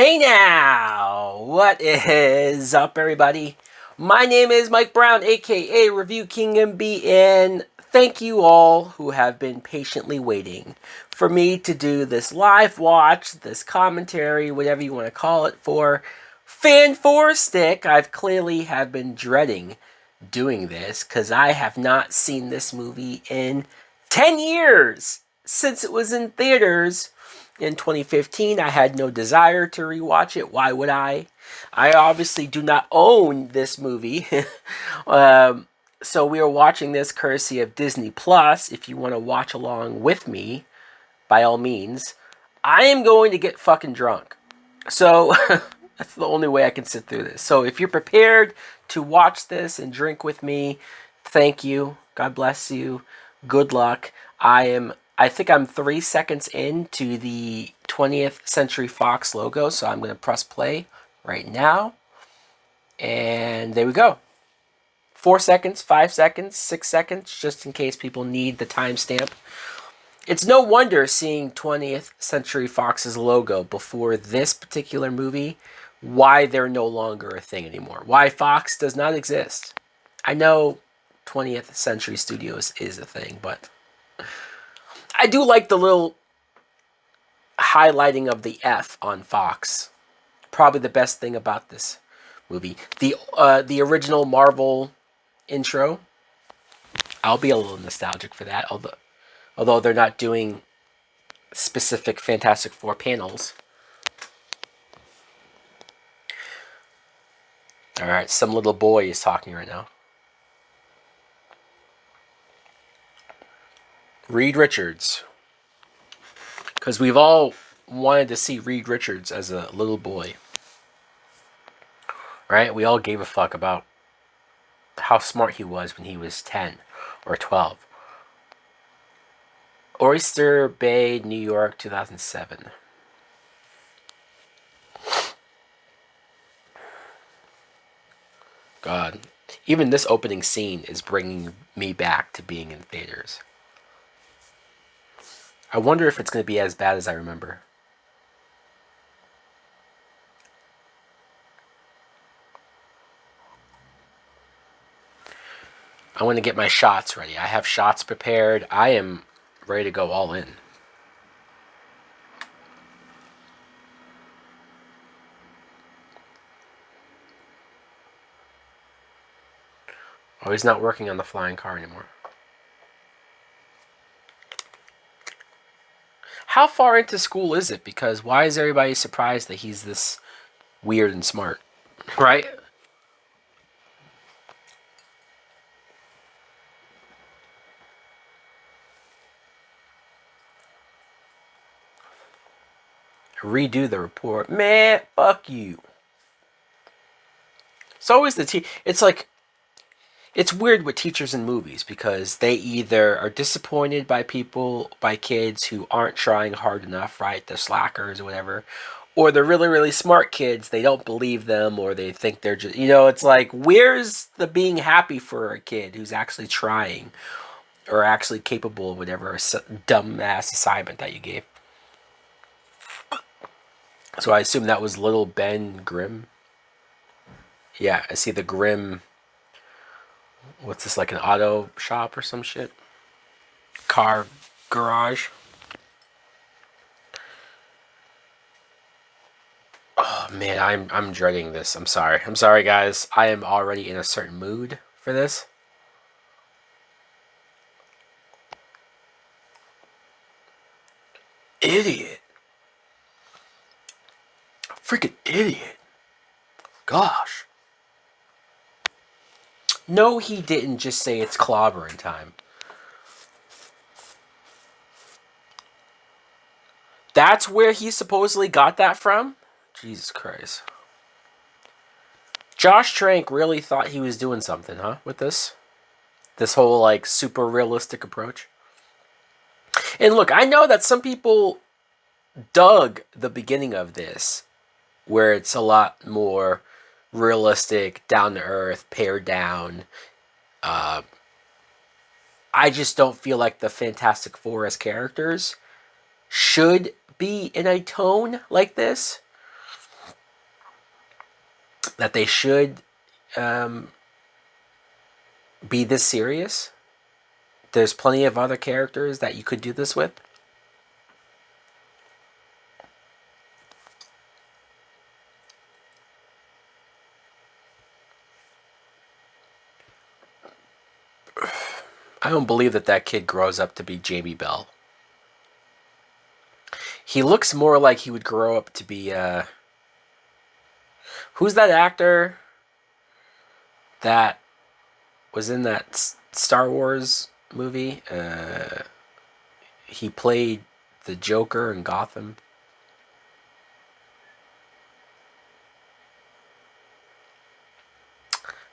Hey now! What is up, everybody? My name is Mike Brown, aka Review King MB, and thank you all who have been patiently waiting for me to do this live watch, this commentary, whatever you want to call it, for Fan4stic. I've clearly have been dreading doing this because I have not seen this movie in 10 years since it was in theaters. In 2015, I had no desire to rewatch it. Why would I? I obviously do not own this movie. So we are watching this courtesy of Disney Plus. If you want to watch along with me, by all means, I am going to get fucking drunk. So that's the only way I can sit through this. So if you're prepared to watch this and drink with me, thank you. God bless you. Good luck. I think I'm 3 seconds into the 20th Century Fox logo, so I'm going to press play right now. And there we go. 4 seconds, 5 seconds, 6 seconds, just in case people need the timestamp. It's no wonder seeing 20th Century Fox's logo before this particular movie, why they're no longer a thing anymore. Why Fox does not exist. I know 20th Century Studios is a thing, but I do like the little highlighting of the F on Fox. Probably the best thing about this movie. The original Marvel intro. I'll be a little nostalgic for that, although they're not doing specific Fantastic Four panels. All right, some little boy is talking right now. Reed Richards. Because we've all wanted to see Reed Richards as a little boy. Right? We all gave a fuck about how smart he was when he was 10 or 12. Oyster Bay, New York, 2007. God. Even this opening scene is bringing me back to being in theaters. I wonder if it's going to be as bad as I remember. I want to get my shots ready. I have shots prepared. I am ready to go all in. Oh, he's not working on the flying car anymore. How far into school is it? Because why is everybody surprised that he's this weird and smart? Right? Redo the report. Man, fuck you. It's always it's like, it's weird with teachers in movies because they either are disappointed by kids who aren't trying hard enough, right? The slackers or whatever. Or the really, really smart kids, they don't believe them or they think they're just, it's like, where's the being happy for a kid who's actually trying or actually capable of whatever dumb-ass assignment that you gave? So I assume that was little Ben Grimm. Yeah, I see the Grimm. What's this, like an auto shop or some shit? Car garage. Oh man, I'm dreading this. I'm sorry guys. I am already in a certain mood for this. Idiot. Freaking idiot. Gosh. No, he didn't just say it's clobbering time. That's where he supposedly got that from? Jesus Christ. Josh Trank really thought he was doing something, huh, with this? This whole, like, super realistic approach. And look, I know that some people dug the beginning of this, where it's a lot more realistic, down to earth, pared down. I just don't feel like the Fantastic Four as characters should be in a tone like this. that they should um, be this serious. There's plenty of other characters that you could do this with. I don't believe that that kid grows up to be Jamie Bell. He looks more like he would grow up to be who's that actor that was in that Star Wars movie? He played the Joker in Gotham.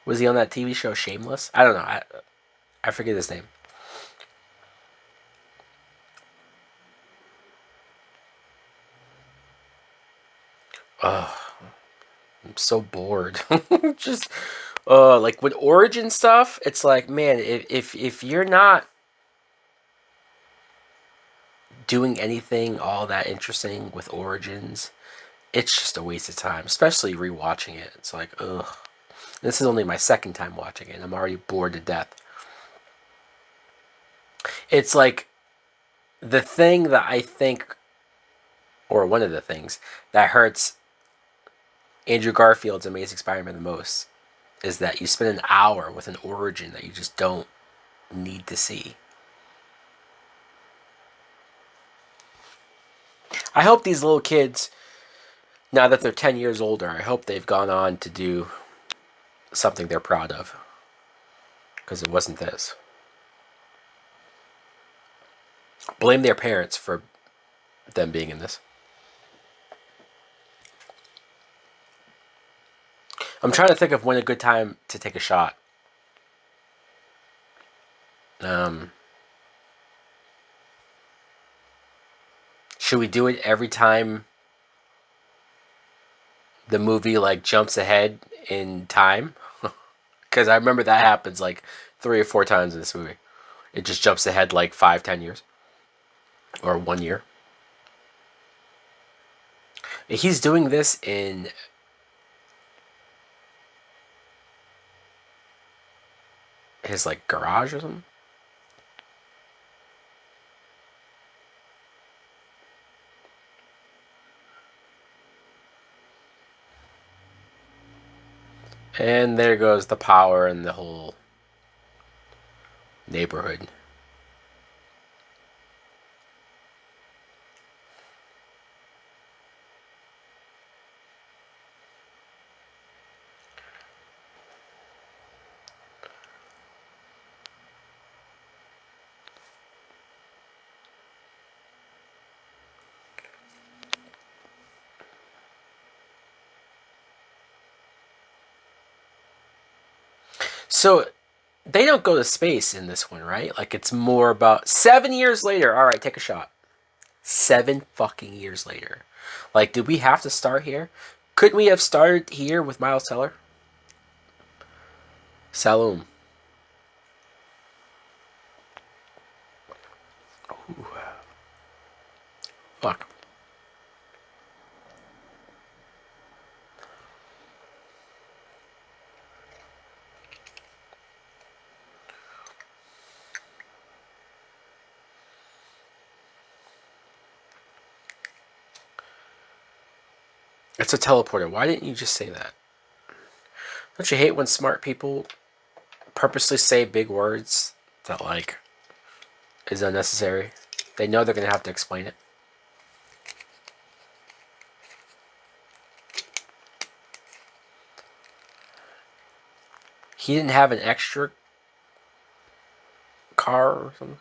Was he on that TV show Shameless? I don't know. I forget his name. Ugh, I'm so bored. Just like with origin stuff, it's like, man, if you're not doing anything all that interesting with origins, it's just a waste of time. Especially rewatching it, it's like, ugh. This is only my second time watching it, and I'm already bored to death. It's like the thing that I think, or one of the things that hurts Andrew Garfield's Amazing Spider-Man the most, is that you spend an hour with an origin that you just don't need to see. I hope these little kids, now that they're 10 years older, I hope they've gone on to do something they're proud of. Because it wasn't this. Blame their parents for them being in this. I'm trying to think of when a good time to take a shot. Should we do it every time the movie like jumps ahead in time? Because I remember that happens like 3 or 4 times in this movie. It just jumps ahead like 5, 10 years. Or 1 year. He's doing this in his like garage or something. And there goes the power and the whole neighborhood. So they don't go to space in this one, right? Like it's more about 7 years later. All right, take a shot. 7 fucking years later. Like, did we have to start here? Couldn't we have started here with Miles Teller? Saloon. Ooh. Fuck. It's a teleporter. Why didn't you just say that? Don't you hate when smart people purposely say big words that, like, is unnecessary? They know they're going to have to explain it. He didn't have an extra car or something?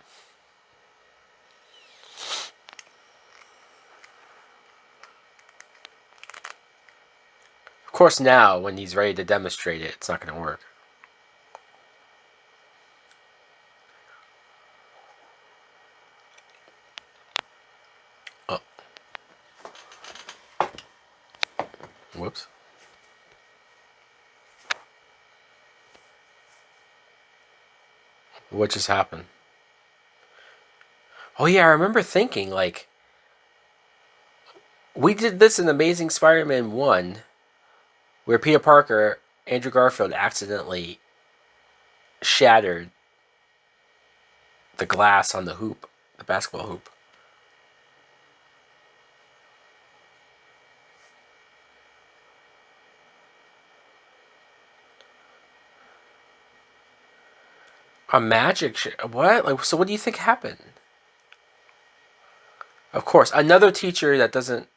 Of course, now, when he's ready to demonstrate it, it's not going to work. Oh. Whoops. What just happened? Oh, yeah, I remember thinking, like, we did this in Amazing Spider-Man 1, where Peter Parker, Andrew Garfield, accidentally shattered the glass on the hoop, the basketball hoop. A magic what? Like, so what do you think happened? Of course, another teacher that doesn't.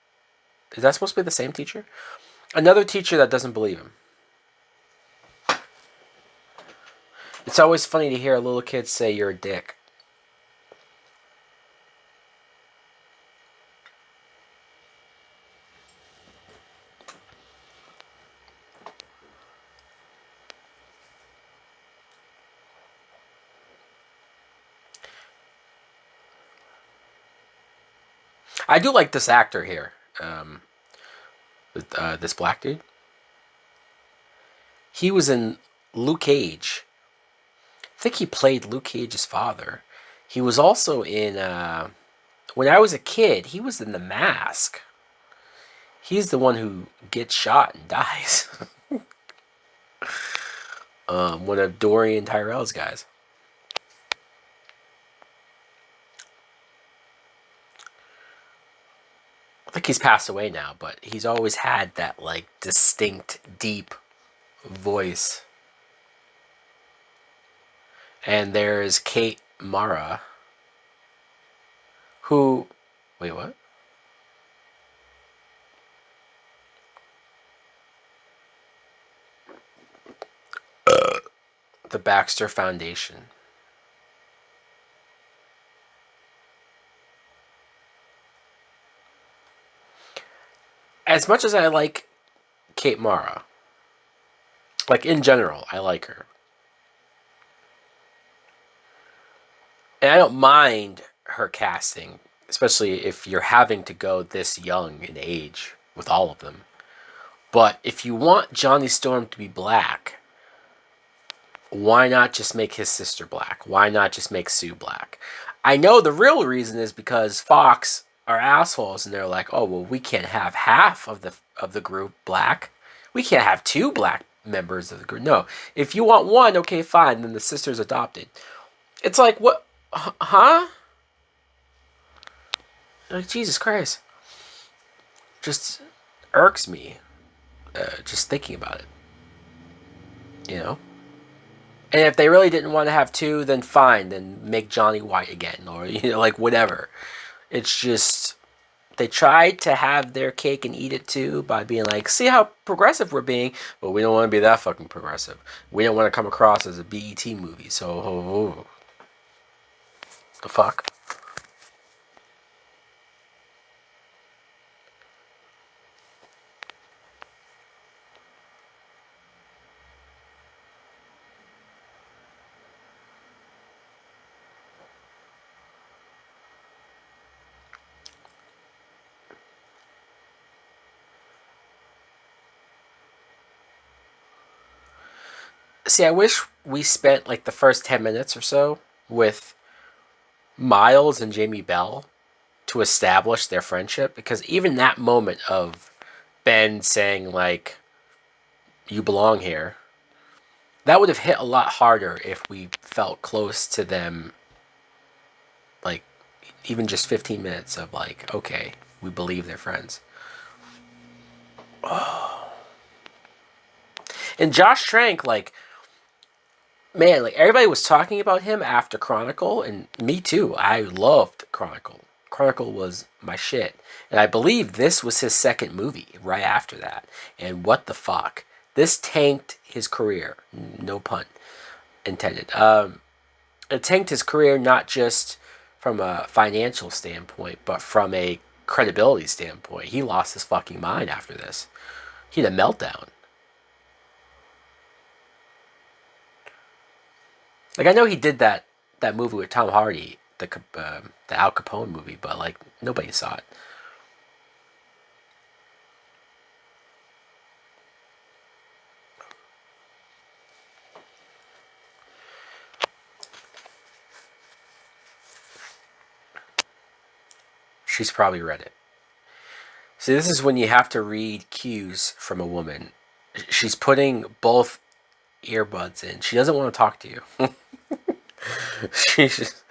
Is that supposed to be the same teacher? Another teacher that doesn't believe him. It's always funny to hear a little kid say you're a dick. I do like this actor here. This black dude. He was in Luke Cage. I think he played Luke Cage's father. He was also in, when I was a kid, he was in The Mask. He's the one who gets shot and dies. One of Dorian Tyrell's guys. I think he's passed away now, but he's always had that, like, distinct, deep voice. And there's Kate Mara, who... Wait, what? The Baxter Foundation. As much as I like Kate Mara, like in general, I like her. And I don't mind her casting, especially if you're having to go this young in age with all of them. But if you want Johnny Storm to be black, why not just make his sister black? Why not just make Sue black? I know the real reason is because Fox are assholes and they're like, oh, well, we can't have half of the group black. We can't have two black members of the group. No. If you want one, okay, fine, then the sister's adopted. It's like, what? Huh? Like, Jesus Christ. Just irks me. Just thinking about it. You know? And if they really didn't want to have two, then fine. Then make Johnny white again. Or, you know, like, whatever. It's just... They tried to have their cake and eat it too by being like, see how progressive we're being, but we don't want to be that fucking progressive. We don't want to come across as a BET movie, so... The fuck? See, I wish we spent like the first 10 minutes or so with Miles and Jamie Bell to establish their friendship, because even that moment of Ben saying like, you belong here, that would have hit a lot harder if we felt close to them, like even just 15 minutes of like, okay, we believe they're friends. Oh. And Josh Trank, like, man, like everybody was talking about him after Chronicle, and me too. I loved Chronicle. Chronicle was my shit. And I believe this was his second movie right after that. And what the fuck? This tanked his career. No pun intended. It tanked his career not just from a financial standpoint, but from a credibility standpoint. He lost his fucking mind after this. He had a meltdown. Like, I know he did that movie with Tom Hardy, the Al Capone movie, but like nobody saw it. She's probably read it. See, this is when you have to read cues from a woman She's putting both earbuds in. She doesn't want to talk to you. She's just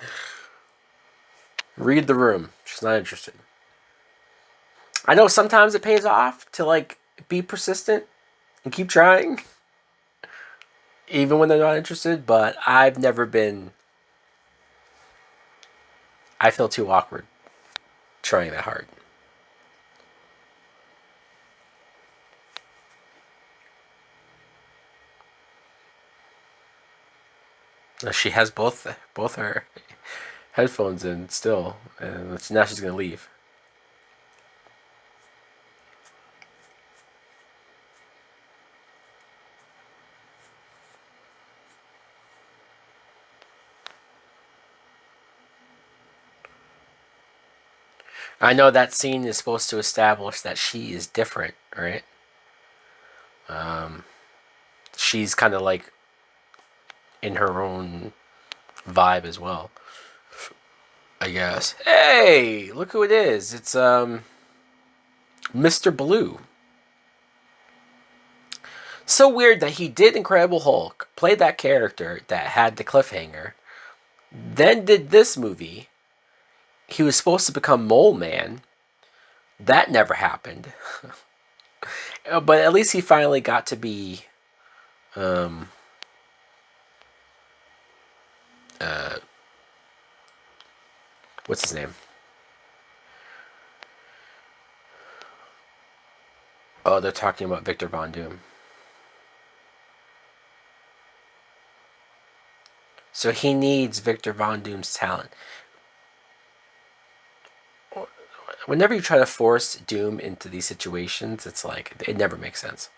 read the room. She's not interested. I know sometimes it pays off to like be persistent and keep trying, even when they're not interested. But I've never been. I feel too awkward trying that hard. She has both her headphones in still, and now she's gonna leave. I know that scene is supposed to establish that she is different, right? She's kind of like in her own vibe as well, I guess. Hey, look who it is. It's Mr. Blue. So weird that he did Incredible Hulk, played that character that had the cliffhanger, then did this movie. He was supposed to become Mole Man. That never happened. But at least he finally got to be what's his name? Oh, they're talking about Victor Von Doom. So he needs Victor Von Doom's talent. Whenever you try to force Doom into these situations, it's like, it never makes sense.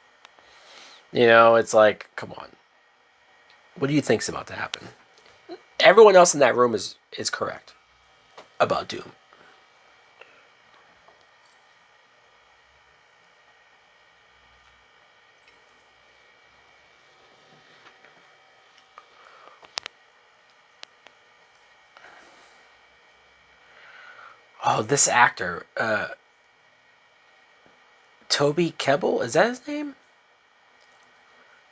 You know, it's like, come on. What do you think's about to happen? Everyone else in that room is correct about Doom. Oh, this actor, Toby Kebbell, is that his name?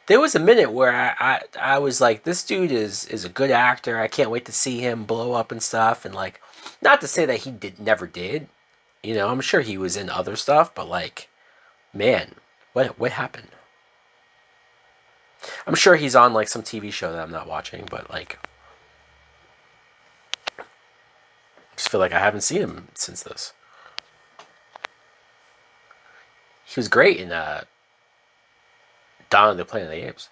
There was a minute where I was like, this dude is a good actor. I can't wait to see him blow up and stuff. And like, not to say that he never did. You know, I'm sure he was in other stuff, but like, man, what happened? I'm sure he's on like some TV show that I'm not watching, but like, I just feel like I haven't seen him since this. He was great in Dawn of the Planet of the Apes.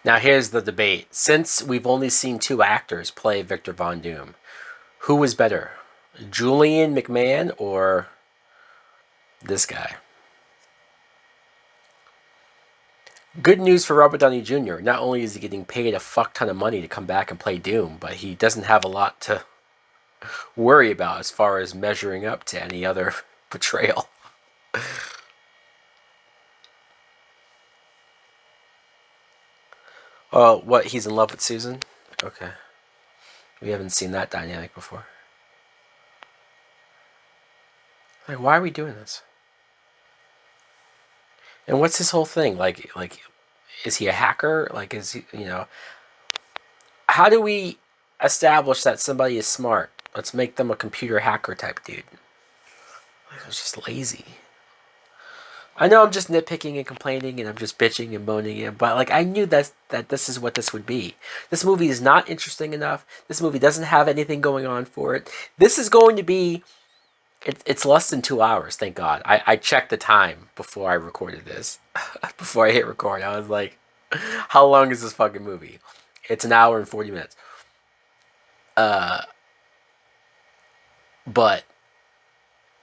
Now here's the debate. Since we've only seen two actors play Victor Von Doom, who was better? Julian McMahon or this guy? Good news for Robert Downey Jr. Not only is he getting paid a fuck ton of money to come back and play Doom, but he doesn't have a lot to worry about as far as measuring up to any other portrayal. Oh, what? He's in love with Susan? Okay. We haven't seen that dynamic before. Like, why are we doing this? And what's his whole thing? Like, is he a hacker? Like, is he, you know? How do we establish that somebody is smart? Let's make them a computer hacker type dude. Like, it's just lazy. I know I'm just nitpicking and complaining and I'm just bitching and moaning, but like I knew that this is what this would be. This movie is not interesting enough. This movie doesn't have anything going on for it. This is going to be. It's less than 2 hours, thank God. I checked the time before I recorded this. Before I hit record, I was like, how long is this fucking movie? It's an hour and 40 minutes. But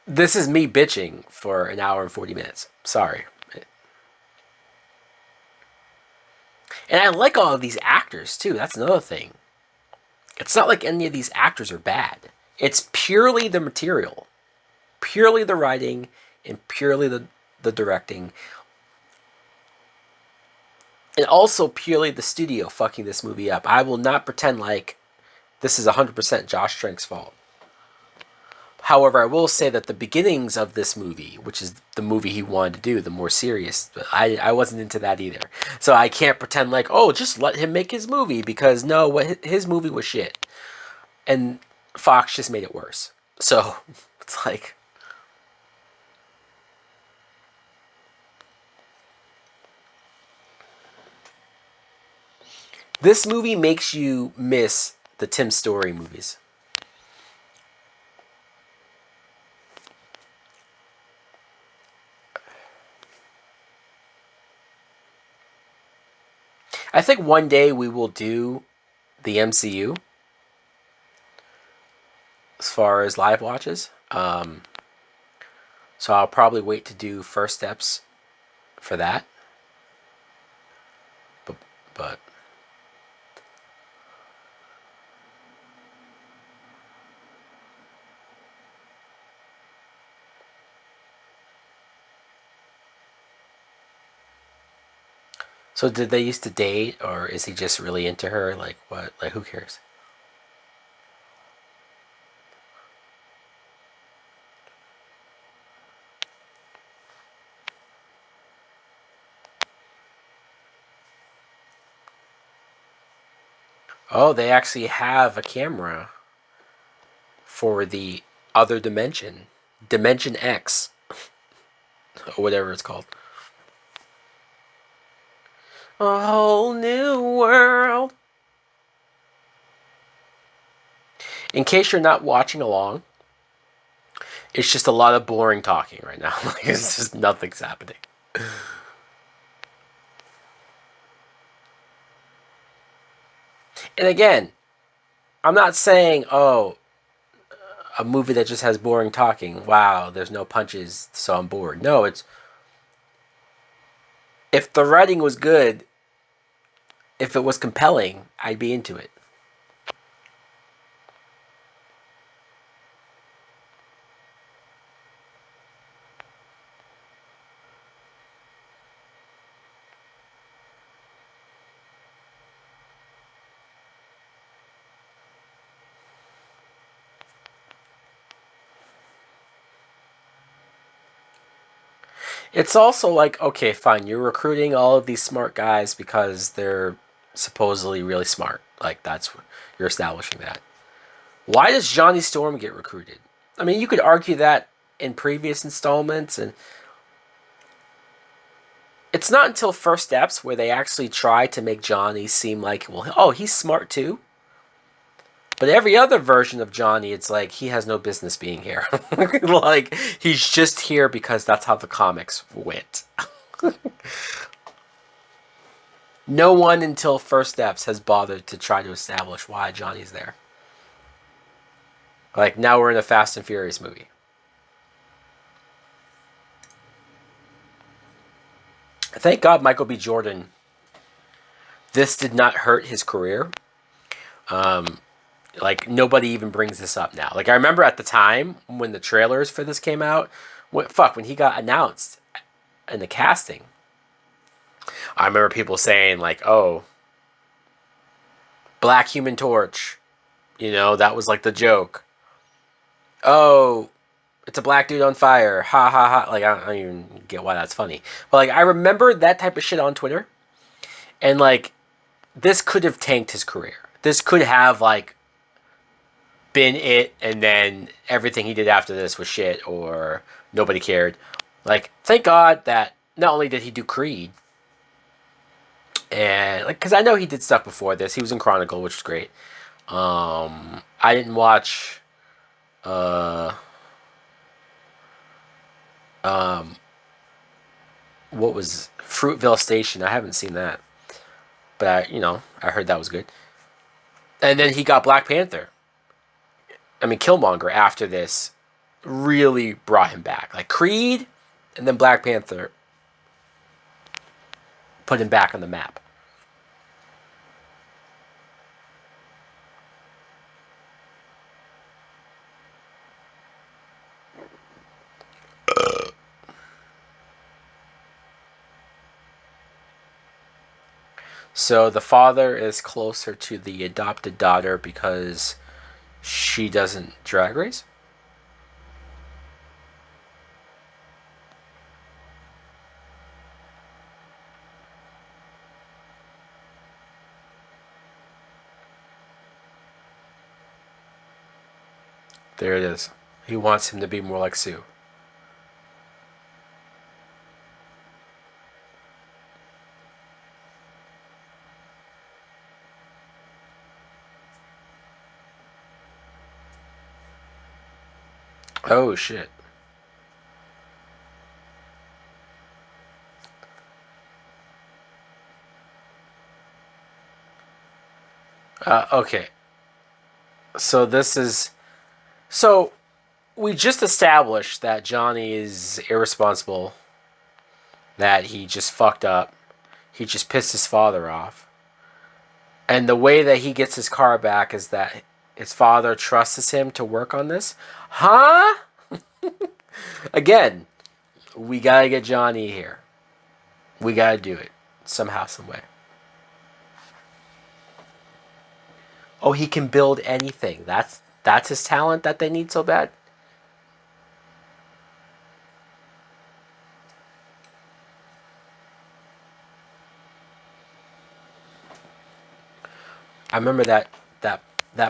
this is me bitching for an hour and 40 minutes. Sorry. And I like all of these actors, too. That's another thing. It's not like any of these actors are bad. It's purely the material. Purely the writing and purely the directing. And also purely the studio fucking this movie up. I will not pretend like This is 100% Josh Trank's fault. However, I will say that the beginnings of this movie, which is the movie he wanted to do, the more serious, I wasn't into that either. So I can't pretend like, oh, just let him make his movie, because no, his movie was shit. And Fox just made it worse. So it's like, this movie makes you miss the Tim Story movies. I think one day we will do the MCU as far as live watches. So I'll probably wait to do First Steps for that. But so did they used to date, or is he just really into her? Like what? Like who cares? Oh, they actually have a camera for the other dimension, Dimension X, or whatever it's called. A whole new world. In case you're not watching along, it's just a lot of boring talking right now. Like, it's just nothing's happening. And again, I'm not saying, oh, a movie that just has boring talking. Wow, there's no punches, so I'm bored. No, it's if the writing was good, if it was compelling, I'd be into it. It's also like, okay, fine, you're recruiting all of these smart guys because they're supposedly really smart. Like that's you're establishing that. Why does Johnny Storm get recruited? I mean, you could argue that in previous installments, and it's not until First Steps where they actually try to make Johnny seem like, well, oh, he's smart too. But every other version of Johnny, it's like he has no business being here. Like he's just here because that's how the comics went. No one until First Steps has bothered to try to establish why Johnny's there. Like now we're in a Fast and Furious movie. Thank God Michael B. Jordan. This did not hurt his career. Like nobody even brings this up now. Like I remember at the time when the trailers for this came out, when he got announced in the casting, I remember people saying like, "Oh, Black Human Torch," that was like the joke. Oh, it's a black dude on fire, ha ha ha. Like I don't even get why that's funny, but like I remember that type of shit on Twitter, and like this could have tanked his career. This could have like been it, and then everything he did after this was shit or nobody cared. Like, thank God that not only did he do Creed, and like, because I know he did stuff before this. He was in Chronicle, which was great. I didn't watch. Uh, what was Fruitvale Station? I haven't seen that, but I heard that was good. And then he got Black Panther. I mean, Killmonger after this really brought him back. Like Creed and then Black Panther put him back on the map. So the father is closer to the adopted daughter because she doesn't drag race? There it is. He wants him to be more like Sue. Oh shit. Okay. So this is so we just established that Johnny is irresponsible, that he just fucked up. He just pissed his father off. And the way that he gets his car back is that his father trusts him to work on this. Huh? Again, we gotta get Johnny here. We gotta do it. Somehow, some way. Oh, he can build anything. That's his talent that they need so bad. I remember that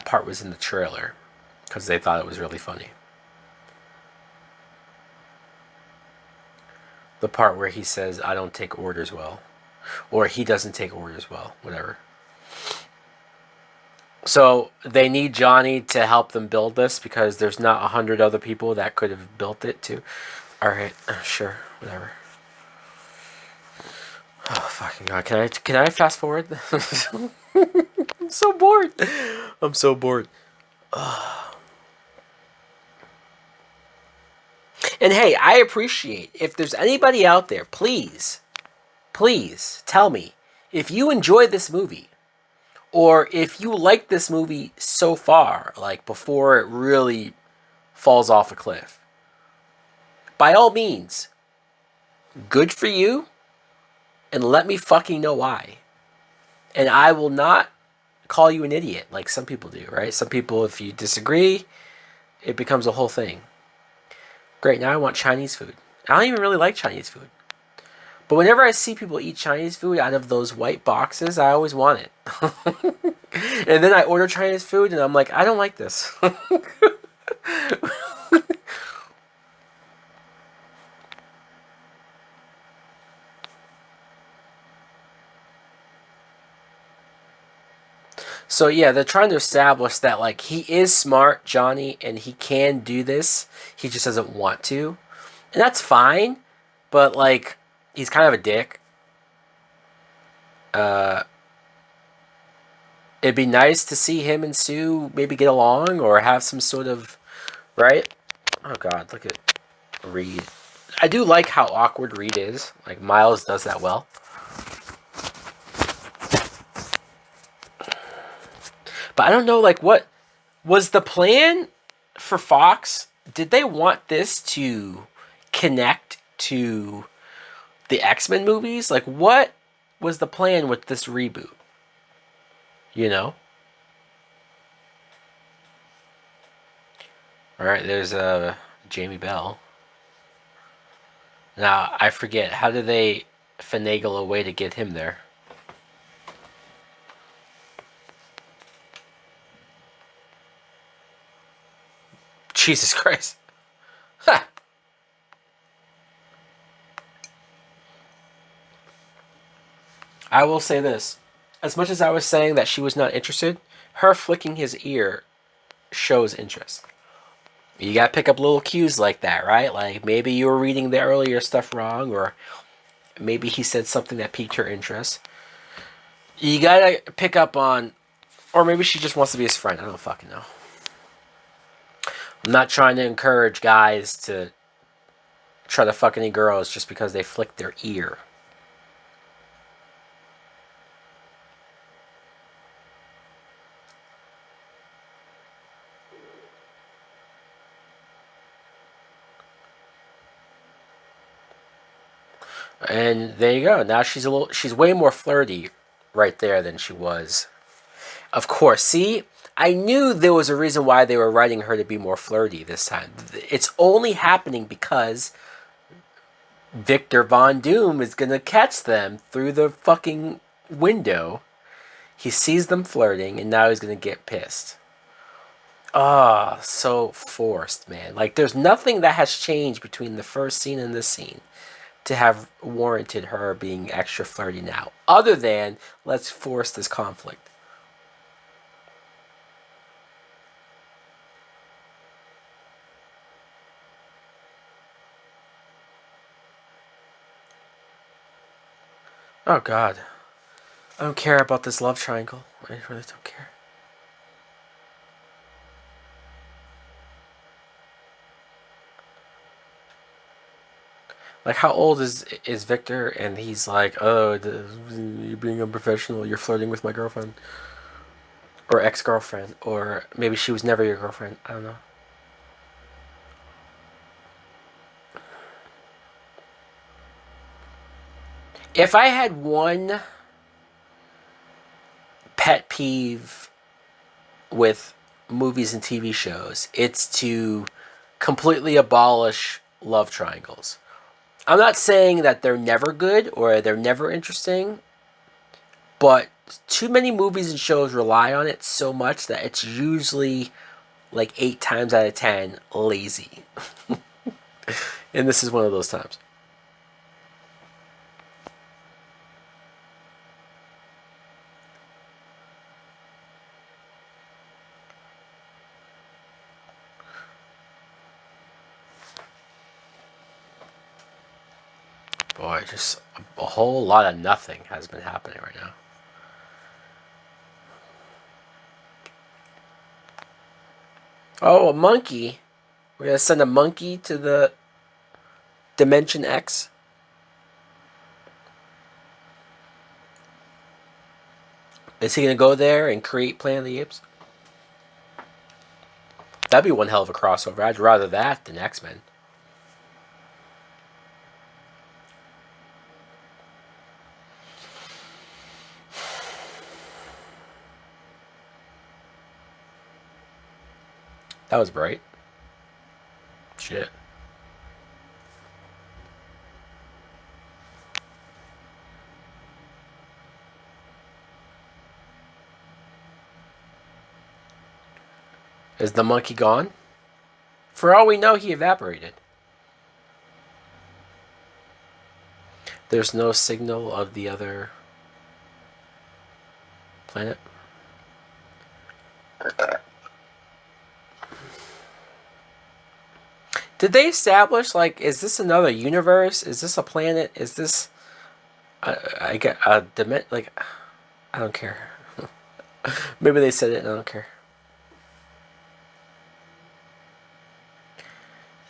part was in the trailer because they thought it was really funny. The part where he says, "I don't take orders well," or he doesn't take orders well, whatever. So they need Johnny to help them build this because there's not 100 other people that could have built it too. All right, sure, whatever. Oh fucking god! Can I fast forward? I'm so bored. I'm so bored. And hey, I appreciate if there's anybody out there, please tell me if you enjoyed this movie or if you like this movie so far, like before it really falls off a cliff. By all means, good for you, and let me fucking know why. And I will not call you an idiot like some people do, right? Some people, if you disagree, it becomes a whole thing. Great, now I want Chinese food. I don't even really like Chinese food. But whenever I see people eat Chinese food out of those white boxes, I always want it. And then I order Chinese food and I'm like, I don't like this. So yeah, they're trying to establish that like he is smart, Johnny, and he can do this. He just doesn't want to. And that's fine, but like he's kind of a dick. Uh it'd be nice to see him and Sue maybe get along or have some sort of right? Oh god, look at Reed. I do like how awkward Reed is. Like Miles does that well. But I don't know like what was the plan for Fox? Did they want this to connect to the X-Men movies? Like what was the plan with this reboot? You know? All right, there's Jamie Bell. Now, I forget, how do they finagle a way to get him there? Jesus Christ. Ha! I will say this. As much as I was saying that she was not interested, her flicking his ear shows interest. You gotta pick up little cues like that, right? Like maybe you were reading the earlier stuff wrong, or maybe he said something that piqued her interest. You gotta pick up on, or maybe she just wants to be his friend. I don't fucking know. I'm not trying to encourage guys to try to fuck any girls just because they flick their ear. And there you go. Now she's way more flirty, right there than she was. Of course, see, I knew there was a reason why they were writing her to be more flirty this time. It's only happening because Victor Von Doom is gonna catch them through the fucking window. He sees them flirting, and now he's gonna get pissed. Ah, so forced, man. Like, there's nothing that has changed between the first scene and this scene to have warranted her being extra flirty now, other than let's force this conflict. Oh God, I don't care about this love triangle. I really don't care. Like, how old is Victor? And he's like, oh, you're being unprofessional. You're flirting with my girlfriend. Or ex-girlfriend. Or maybe she was never your girlfriend. I don't know. If I had one pet peeve with movies and TV shows, it's to completely abolish love triangles. I'm not saying that they're never good or they're never interesting, but too many movies and shows rely on it so much that it's usually like 8 times out of 10 lazy. And this is one of those times. Boy, just a whole lot of nothing has been happening right now. Oh, a monkey. We're gonna send a monkey to the Dimension X. Is he gonna go there and create Planet of the Apes? That'd be one hell of a crossover. I'd rather that than X-Men. That was bright. Shit. Is the monkey gone? For all we know, he evaporated. There's no signal of the other planet. Did they establish, like, is this another universe? Is this a planet? Is this I get a like, I don't care. Maybe they said it and I don't care.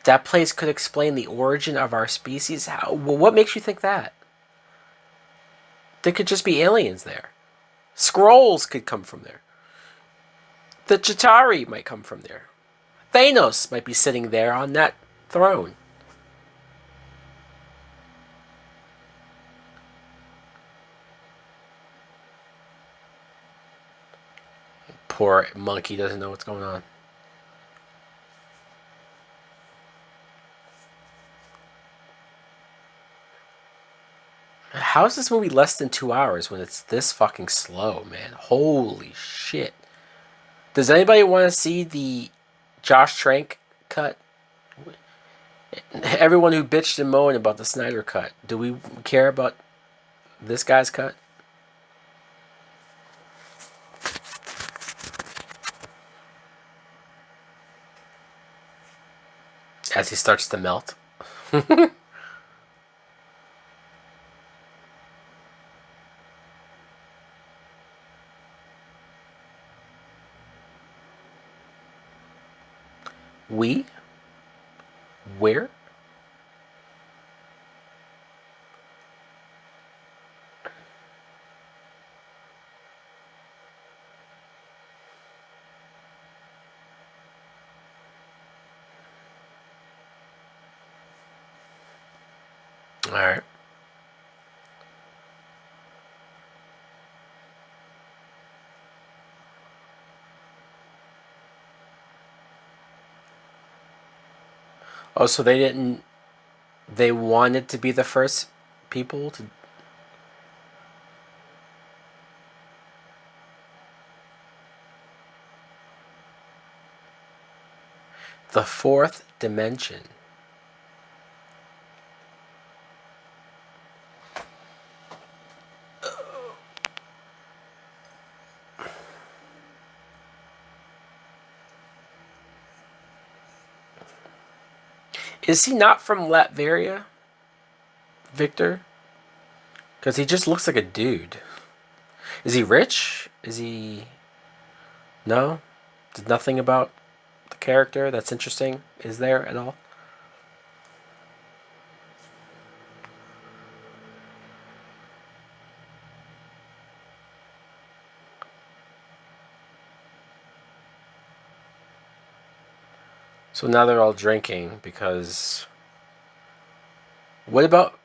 That place could explain the origin of our species. How? Well, what makes you think that? There could just be aliens there. Skrulls could come from there. The Chitauri might come from there. Thanos might be sitting there on that throne. Poor monkey doesn't know what's going on. How is this movie less than 2 hours when it's this fucking slow, man? Holy shit. Does anybody want to see the Josh Trank cut? Everyone who bitched and moaned about the Snyder cut, do we care about this guy's cut? As he starts to melt. We? Where? Alright. Oh, so they didn't. They wanted to be the first people to. The fourth dimension. Is he not from Latveria, Victor? Because he just looks like a dude. Is he rich? Is he. No? There's nothing about the character that's interesting, is there at all? So now they're all drinking because. What about.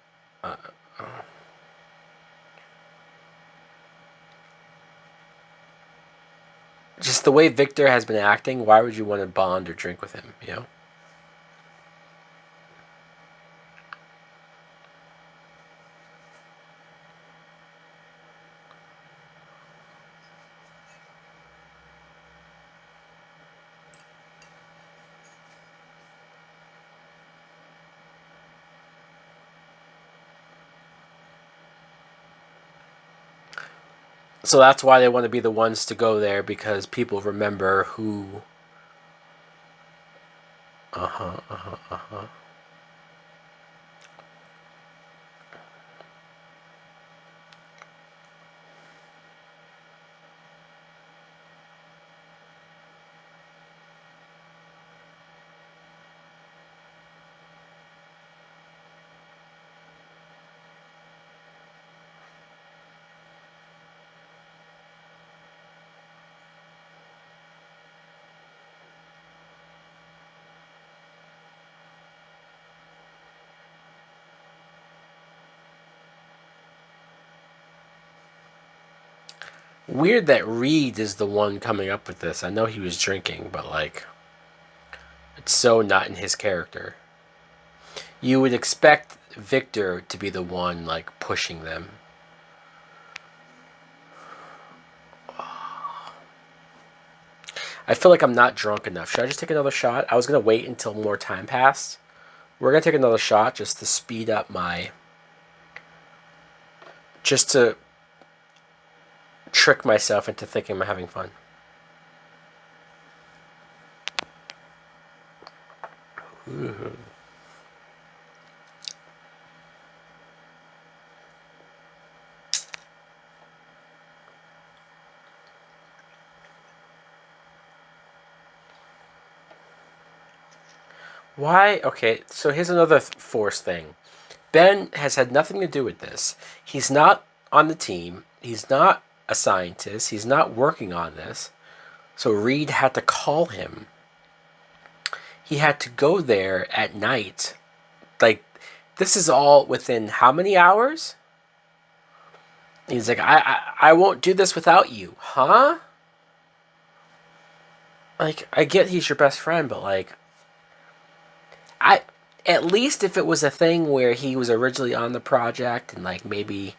Just the way Victor has been acting, why would you want to bond or drink with him, you know? So that's why they want to be the ones to go there, because people remember who. Uh-huh. Weird that Reed is the one coming up with this. I know he was drinking, but like, it's so not in his character. You would expect Victor to be the one like pushing them. I feel like I'm not drunk enough. Should I just take another shot? I was gonna wait until more time passed. We're gonna take another shot just to speed up my. Just to trick myself into thinking I'm having fun. Ooh. Why? Okay, so here's another force thing. Ben has had nothing to do with this. He's not on the team. He's not a scientist. He's not working on this. So Reed had to call him. He had to go there at night. Like, this is all within how many hours? He's like, I won't do this without you. Huh? Like, I get he's your best friend, but like, at least if it was a thing where he was originally on the project and like maybe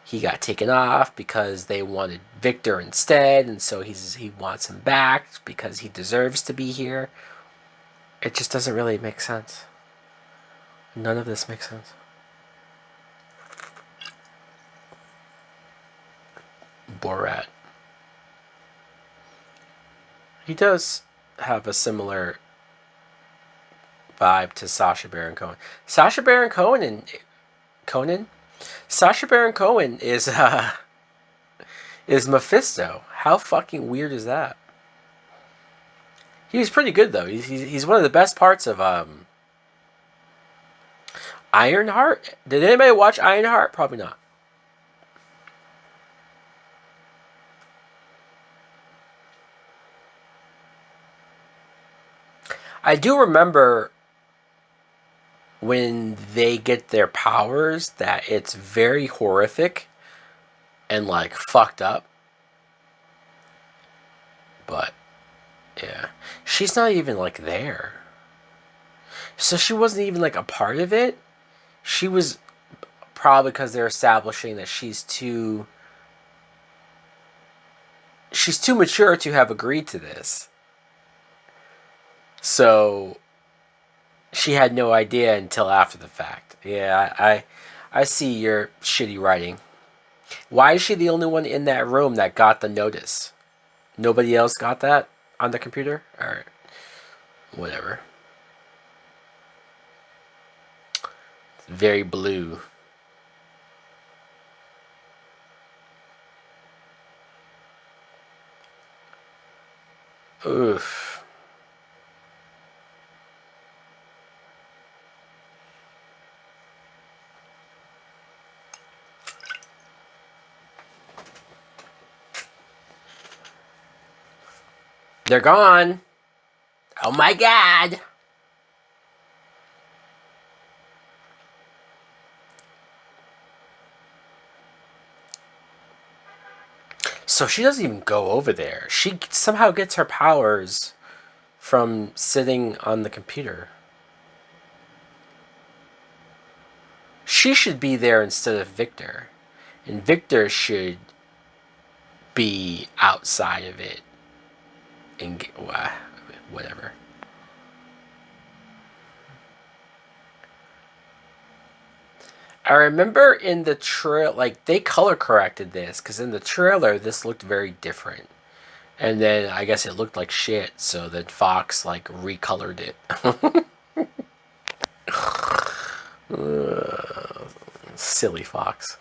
he got taken off because they wanted Victor instead, and so he wants him back because he deserves to be here. It just doesn't really make sense. None of this makes sense. Borat. He does have a similar vibe to Sacha Baron Cohen. Sacha Baron Cohen and Conan. Sacha Baron Cohen is Mephisto. How fucking weird is that? He was pretty good though. He's one of the best parts of Ironheart. Did anybody watch Ironheart? Probably not. I do remember when they get their powers that it's very horrific and like fucked up. But yeah, she's not even like there. So she wasn't even like a part of it. She was probably because they're establishing that she's too mature to have agreed to this. So she had no idea until after the fact. Yeah, I see your shitty writing. Why is she the only one in that room that got the notice? Nobody else got that on the computer? Or whatever. It's very blue. Oof. They're gone. Oh my god. So she doesn't even go over there. She somehow gets her powers from sitting on the computer. She should be there instead of Victor. And Victor should be outside of it. And whatever. I remember in the trailer, like, they color corrected this, because in the trailer, this looked very different. And then I guess it looked like shit, so then Fox, like, recolored it. Silly Fox.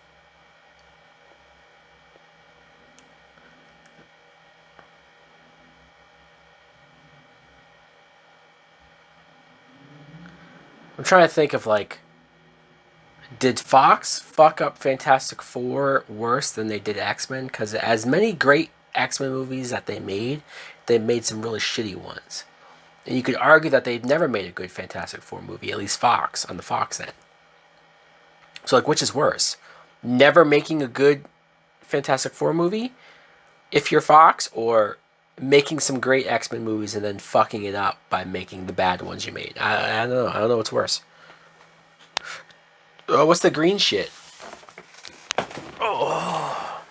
I'm trying to think of, like, did Fox fuck up Fantastic Four worse than they did X-Men? Because as many great X-Men movies that they made some really shitty ones. And you could argue that they've never made a good Fantastic Four movie, at least Fox, on the Fox end. So, like, which is worse? Never making a good Fantastic Four movie, if you're Fox, or making some great X-Men movies and then fucking it up by making the bad ones you made? I don't know. I don't know what's worse. Oh, what's the green shit? Oh.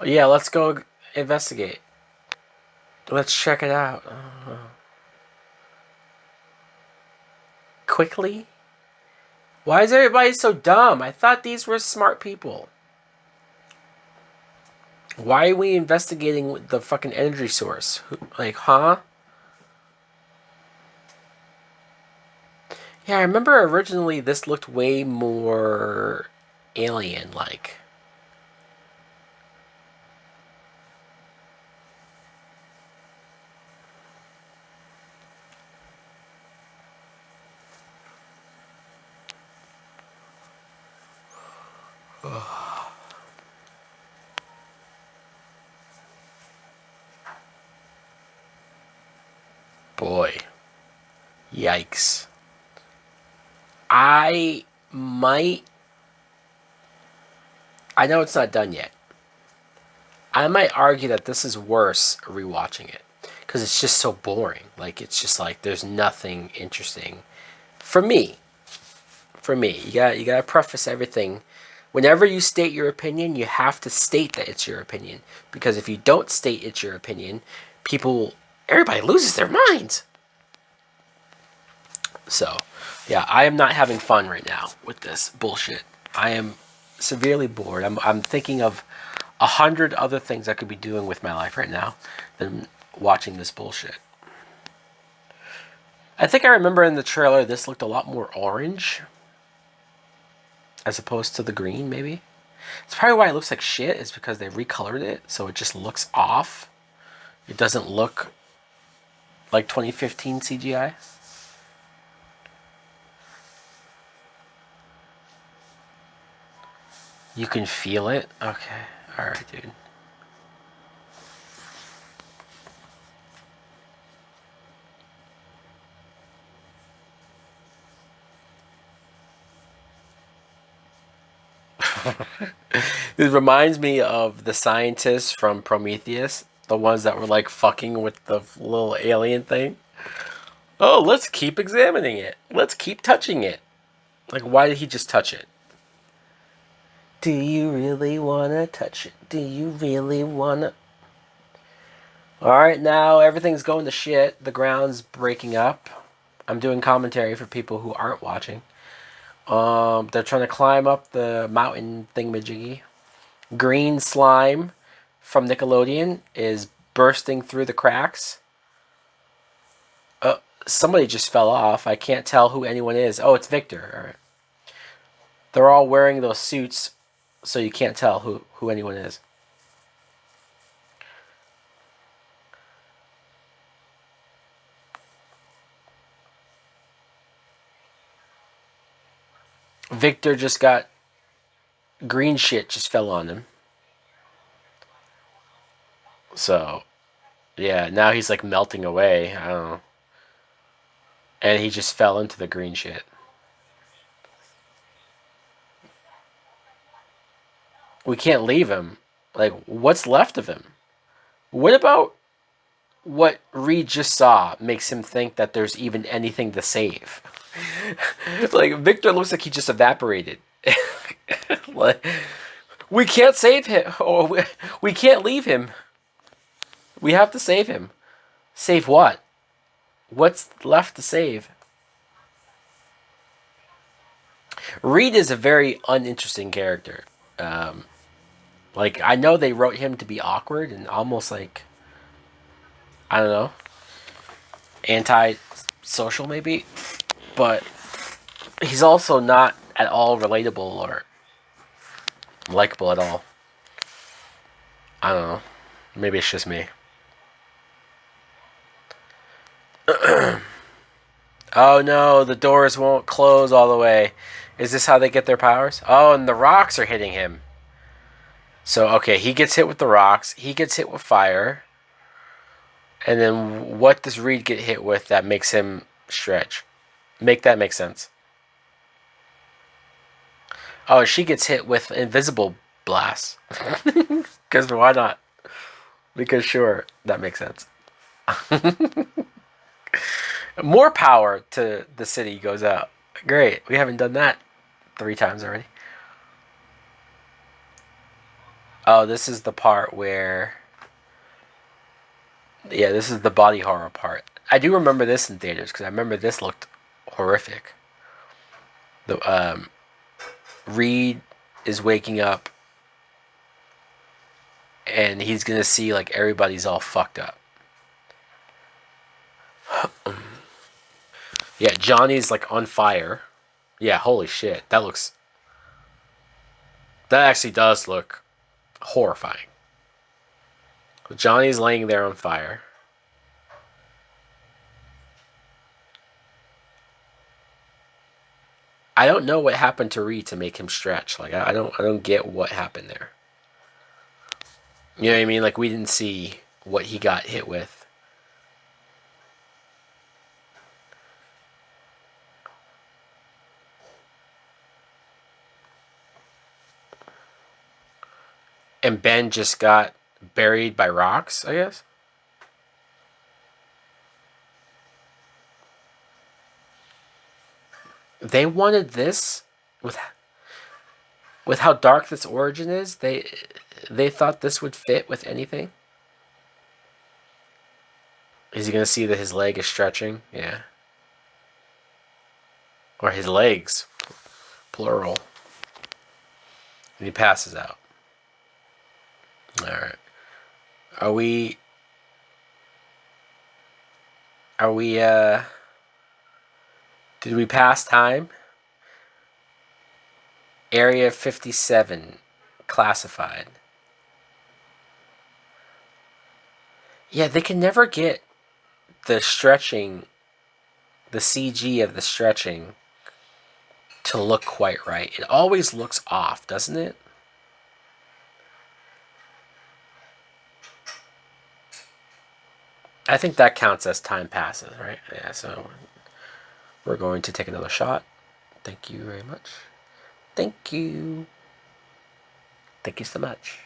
Yeah, let's go investigate. Let's check it out. Quickly? Why is everybody so dumb? I thought these were smart people. Why are we investigating the fucking energy source? Like, huh? Yeah, I remember originally this looked way more alien-like. Boy. Yikes. I might... I know it's not done yet. I might argue that this is worse rewatching it. Because it's just so boring. Like, it's just like, there's nothing interesting. For me. You gotta preface everything. Whenever you state your opinion, you have to state that it's your opinion. Because if you don't state it's your opinion, everybody loses their minds. So, yeah, I am not having fun right now with this bullshit. I am severely bored. I'm thinking of 100 other things I could be doing with my life right now than watching this bullshit. I think I remember in the trailer this looked a lot more orange as opposed to the green, maybe. It's probably why it looks like shit, is because they recolored it, so it just looks off. It doesn't look like 2015 CGI. You can feel it? Okay. Alright, dude. It reminds me of the scientist from Prometheus The ones that were like fucking with the little alien thing. Oh, let's keep examining it. Let's keep touching it. Like, why did he just touch it? Do you really want to touch it? Do you really want to? Alright, now everything's going to shit. The ground's breaking up. I'm doing commentary for people who aren't watching. They're trying to climb up the mountain thingamajiggy. Green slime from Nickelodeon is bursting through the cracks. Somebody just fell off. I can't tell who anyone is. Oh, it's Victor. All right. They're all wearing those suits, so you can't tell who anyone is. Victor just got green shit just fell on him. So, yeah, now he's like melting away. I don't know. And he just fell into the green shit. We can't leave him. Like, what's left of him? What about what Reed just saw makes him think that there's even anything to save? Like, Victor looks like he just evaporated. Like, we can't save him. Or we can't leave him. We have to save him. Save what? What's left to save? Reed is a very uninteresting character. Like, I know they wrote him to be awkward and almost like, I don't know, anti-social maybe, but he's also not at all relatable or likable at all. I don't know. Maybe it's just me. Oh no, the doors won't close all the way. Is this how they get their powers? Oh, and the rocks are hitting him. So, okay, he gets hit with the rocks. He gets hit with fire. And then what does Reed get hit with that makes him stretch? Make that make sense. Oh, she gets hit with invisible blasts. Because why not? Because sure, that makes sense. More power to the city goes out. Great. We haven't done that 3 times already. Oh, this is the part where... Yeah, this is the body horror part. I do remember this in theaters because I remember this looked horrific. The Reed is waking up and he's gonna see like everybody's all fucked up. Yeah, Johnny's like on fire. Yeah, holy shit. That actually does look horrifying. Johnny's laying there on fire. I don't know what happened to Reed to make him stretch. Like I don't get what happened there. You know what I mean? Like we didn't see what he got hit with. And Ben just got buried by rocks, I guess. They wanted this with how dark this origin is. They thought this would fit with anything. Is he gonna see that his leg is stretching? Yeah. Or his legs, plural. And he passes out. Alright. Are we... Did we pass time? Area 57. Classified. Yeah, they can never get the stretching, the CG of the stretching to look quite right. It always looks off, doesn't it? I think that counts as time passes, right? Yeah, so we're going to take another shot. Thank you very much. Thank you. Thank you so much.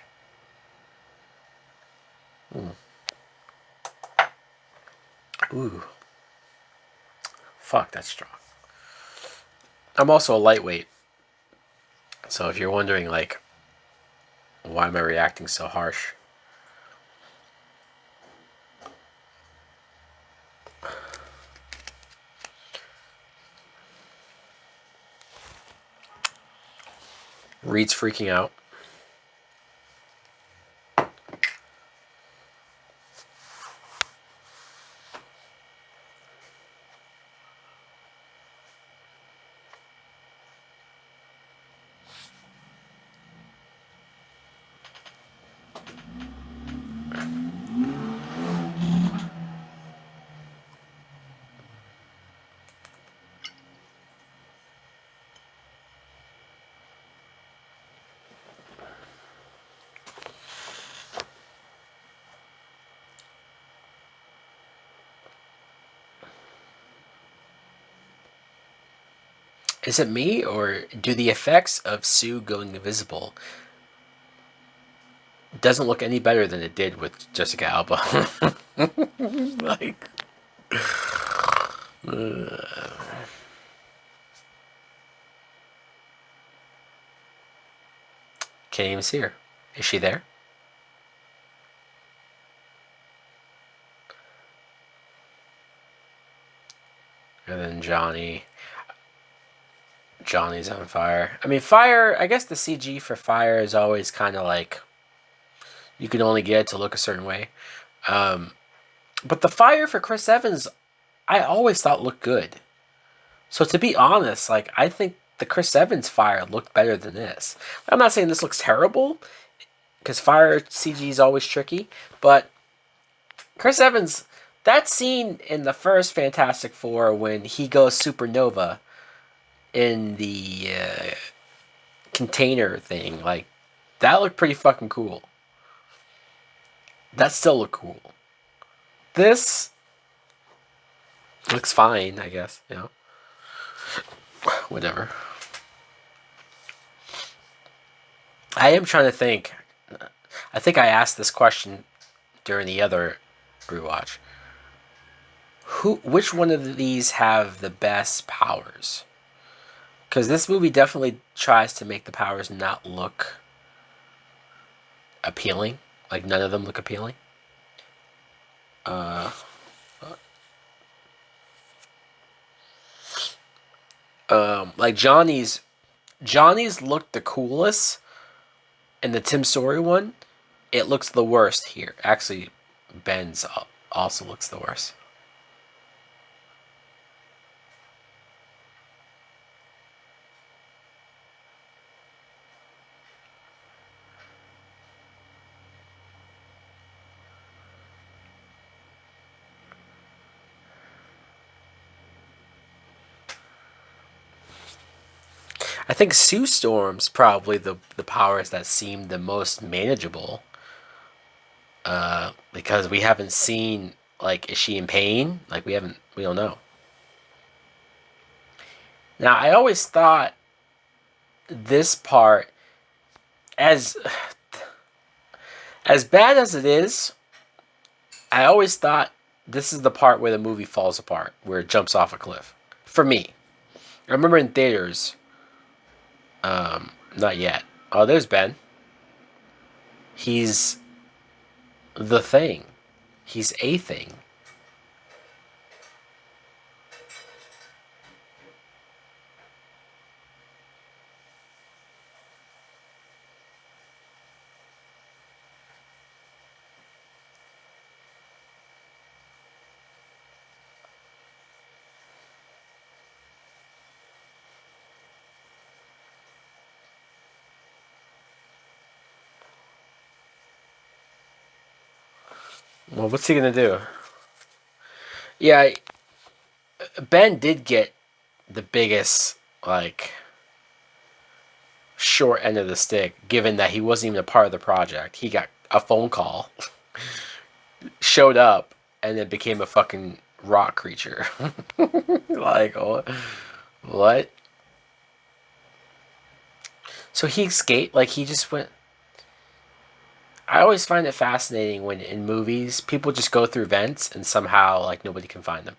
Ooh. Fuck, that's strong. I'm also a lightweight. So if you're wondering, like, why am I reacting so harsh? Reed's freaking out. Is it me, or do the effects of Sue going invisible doesn't look any better than it did with Jessica Alba? Like, can't even see her. Is she there? And then Johnny's on fire. I mean, fire, I guess the CG for fire is always kind of like, you can only get it to look a certain way. But the fire for Chris Evans, I always thought looked good. So to be honest, like, I think the Chris Evans fire looked better than this. I'm not saying this looks terrible, because fire CG is always tricky, but Chris Evans, that scene in the first Fantastic Four when he goes supernova in the container thing, like, that looked pretty fucking cool. That still looked cool. This looks fine, I guess, you know. Whatever. I am trying to think. I think I asked this question during the other rewatch. Which one of these have the best powers? Because this movie definitely tries to make the powers not look appealing. Like, none of them look appealing. Like Johnny's looked the coolest in the Tim Story one. It looks the worst here. Actually, Ben's also looks the worst. I think Sue Storm's probably the powers that seem the most manageable. Because we haven't seen, like, is she in pain? Like, we don't know. Now, I always thought this part, as bad as it is, I always thought this is the part where the movie falls apart, where it jumps off a cliff. For me. I remember in theaters, not yet. Oh, there's Ben. He's the thing. He's a thing. Well, what's he gonna do? Yeah, Ben did get the biggest, like, short end of the stick, given that he wasn't even a part of the project. He got a phone call, showed up, and then became a fucking rock creature. Like, what? So he escaped? Like, he just went... I always find it fascinating when in movies people just go through vents and somehow like nobody can find them.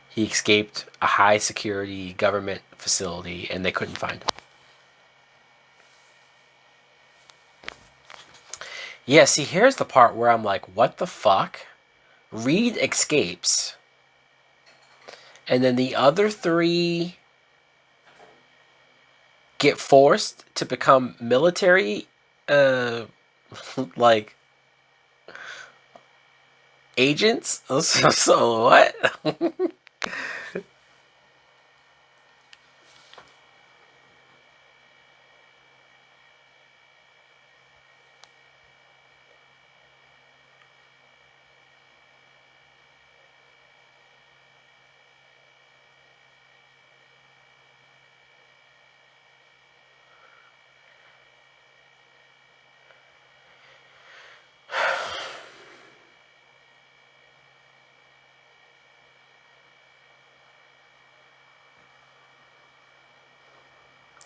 He escaped a high security government facility and they couldn't find him. Yeah, see, here's the part where I'm like, what the fuck? Reed escapes. And then the other three get forced to become military, like, agents? So what?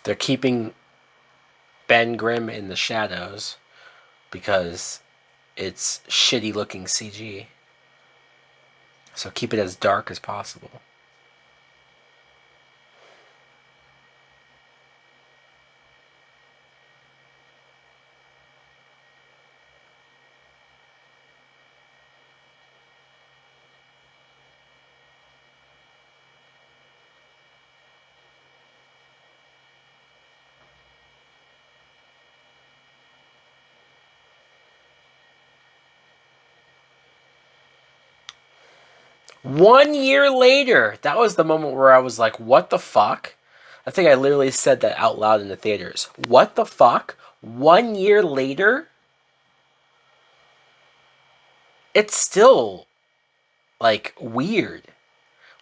They're keeping Ben Grimm in the shadows because it's shitty looking CG. So keep it as dark as possible. One year later, that was the moment where I was like, what the fuck? I think I literally said that out loud in the theaters. What the fuck? 1 year later? It's still, like, weird.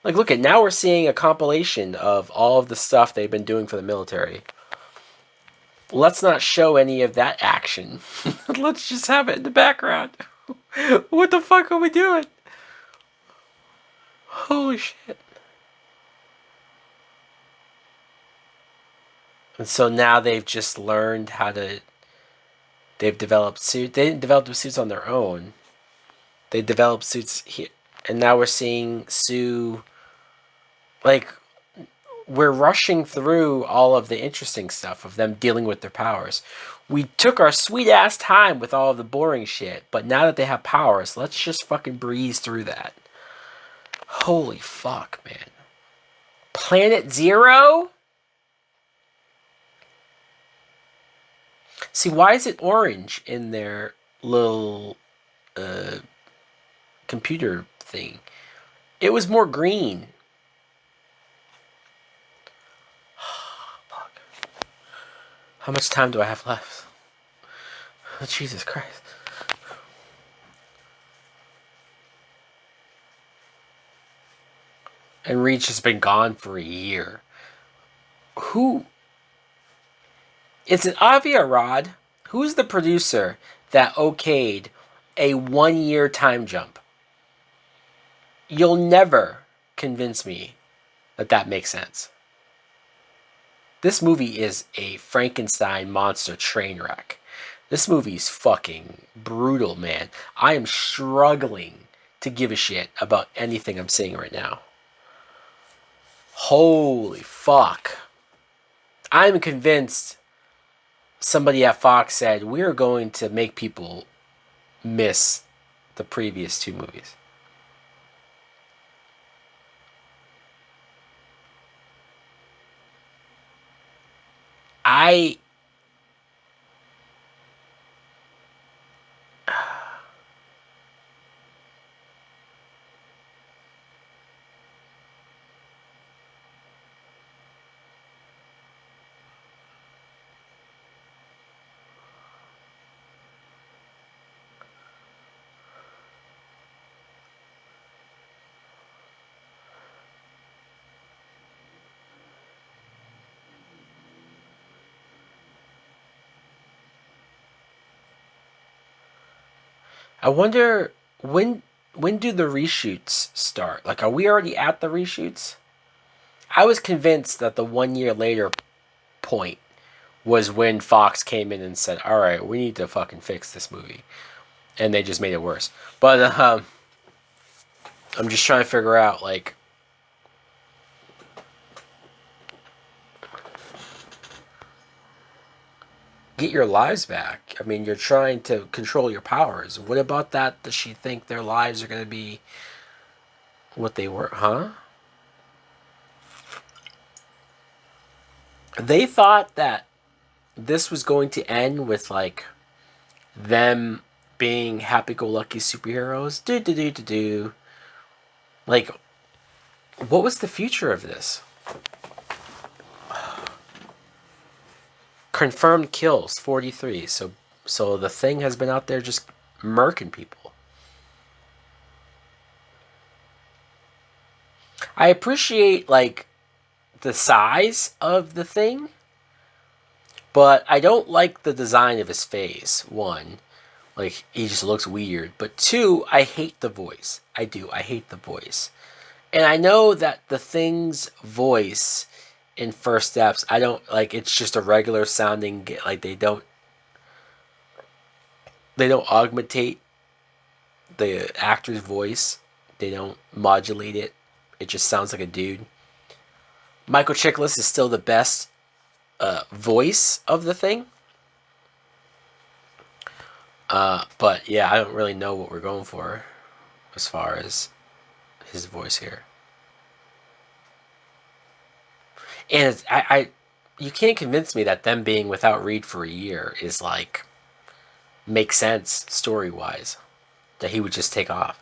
Like, look at, now we're seeing a compilation of all of the stuff they've been doing for the military. Let's not show any of that action. Let's just have it in the background. What the fuck are we doing? Holy shit. And so now they've just learned how to. They've developed suits. They didn't develop the suits on their own. They developed suits here. And now we're seeing Sue. Like, we're rushing through all of the interesting stuff of them dealing with their powers. We took our sweet ass time with all of the boring shit, but now that they have powers, let's just fucking breeze through that. Holy fuck, man. Planet Zero? See, why is it orange in their little computer thing? It was more green. Fuck. How much time do I have left? Oh, Jesus Christ. And Reach has been gone for a year. Who? Is it Avi Arad? Who's the producer that okayed a 1 year time jump? You'll never convince me that that makes sense. This movie is a Frankenstein monster train wreck. This movie's fucking brutal, man. I am struggling to give a shit about anything I'm seeing right now. Holy fuck. I'm convinced somebody at Fox said, we're going to make people miss the previous two movies. I wonder when do the reshoots start? Like, are we already at the reshoots? I was convinced that the 1 year later point was when Fox came in and said, "All right, we need to fucking fix this movie," and they just made it worse. But I'm just trying to figure out like. Get your lives back. I mean, you're trying to control your powers. What about that? Does she think their lives are going to be what they were? Huh? They thought that this was going to end with like them being happy-go-lucky superheroes. Do do do do do. Like, what was the future of this? Confirmed kills 43. So the Thing has been out there just murking people. I appreciate like the size of the Thing, but I don't like the design of his face. One, like he just looks weird. But two, I hate the voice. I do. I hate the voice. And I know that the Thing's voice in First Steps, I don't like. It's just a regular sounding. Like they don't augmentate the actor's voice. They don't modulate it. It just sounds like a dude. Michael Chiklis is still the best voice of the Thing. But yeah, I don't really know what we're going for as far as his voice here. And you can't convince me that them being without Reed for a year is like makes sense story wise. That he would just take off.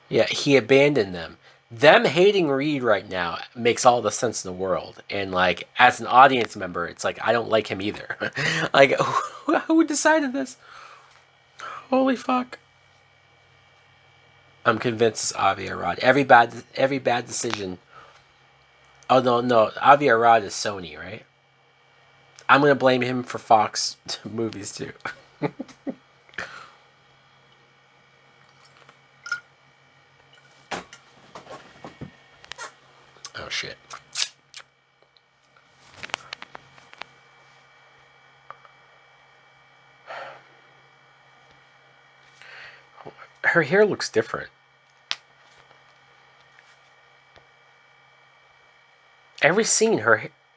Yeah, he abandoned them. Them hating Reed right now makes all the sense in the world. And like as an audience member, it's like I don't like him either. Like who decided this? Holy fuck. I'm convinced it's Avi Arad. Every bad decision. Oh no, Avi Arad is Sony, right? I'm gonna blame him for Fox movies too. Oh shit. Her hair looks different. Every scene,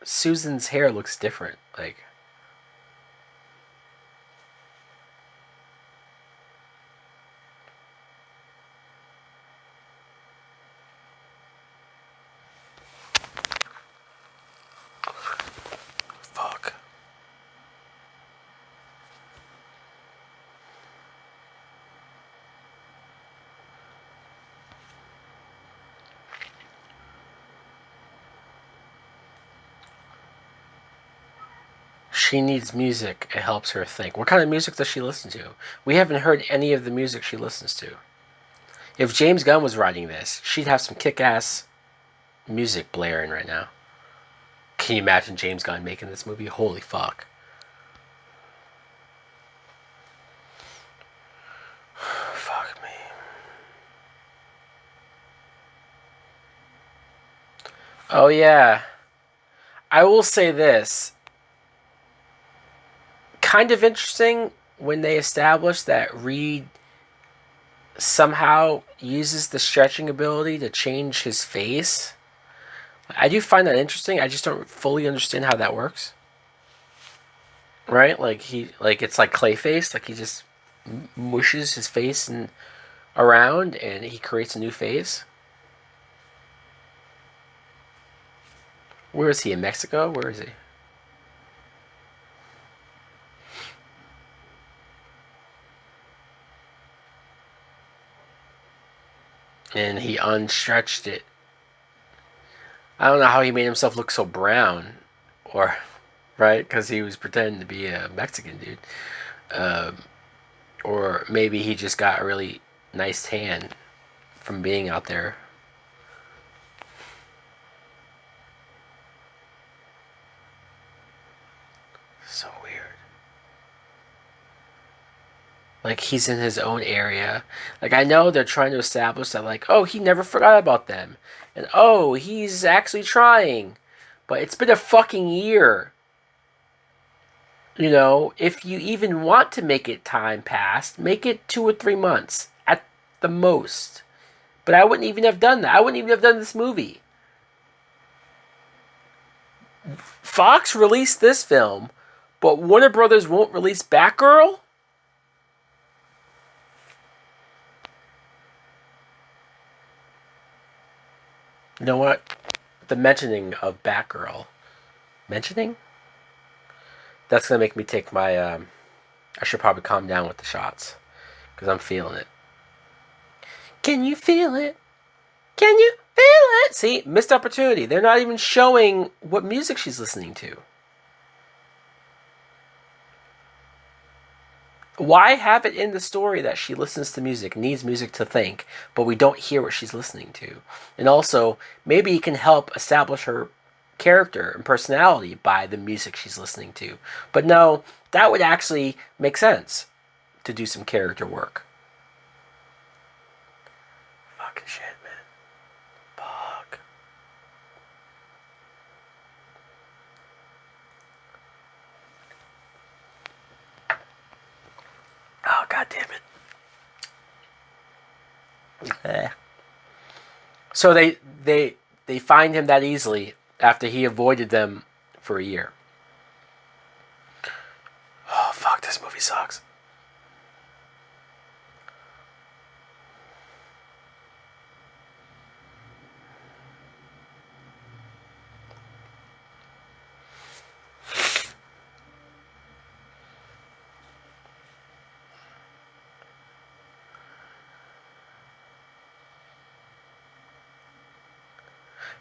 Susan's hair looks different. Like, fuck. She needs music. It helps her think. What kind of music does she listen to? We haven't heard any of the music she listens to. If James Gunn was writing this, she'd have some kick-ass music blaring right now. Can you imagine James Gunn making this movie? Holy fuck. Fuck me. Oh yeah. I will say this. Kind of interesting when they established that Reed somehow uses the stretching ability to change his face. I do find that interesting. I just don't fully understand how that works. Right? Like it's like Clayface. Like he just mushes his face and around, and he creates a new face. Where is he? In Mexico? Where is he? And he unstretched it. I don't know how he made himself look so brown, or right, because he was pretending to be a Mexican dude, um, or maybe he just got a really nice tan from being out there. So weird. Like he's in his own area. Like I know they're trying to establish that like, oh, he never forgot about them. And oh, he's actually trying. But it's been a fucking year. You know, if you even want to make it time past, make it 2 or 3 months at the most. But I wouldn't even have done that. I wouldn't even have done this movie. Fox released this film, but Warner Brothers won't release Batgirl? You know what? The mentioning of Batgirl. Mentioning? That's going to make me take my. I should probably calm down with the shots. Because I'm feeling it. Can you feel it? Can you feel it? See, missed opportunity. They're not even showing what music she's listening to. Why have it in the story that she listens to music, needs music to think, but we don't hear what she's listening to? And also, maybe it can help establish her character and personality by the music she's listening to. But no, that would actually make sense to do some character work. Fucking shit, man. Fuck. Oh, god damn it. So they find him that easily after he avoided them for a year. Oh fuck, this movie sucks.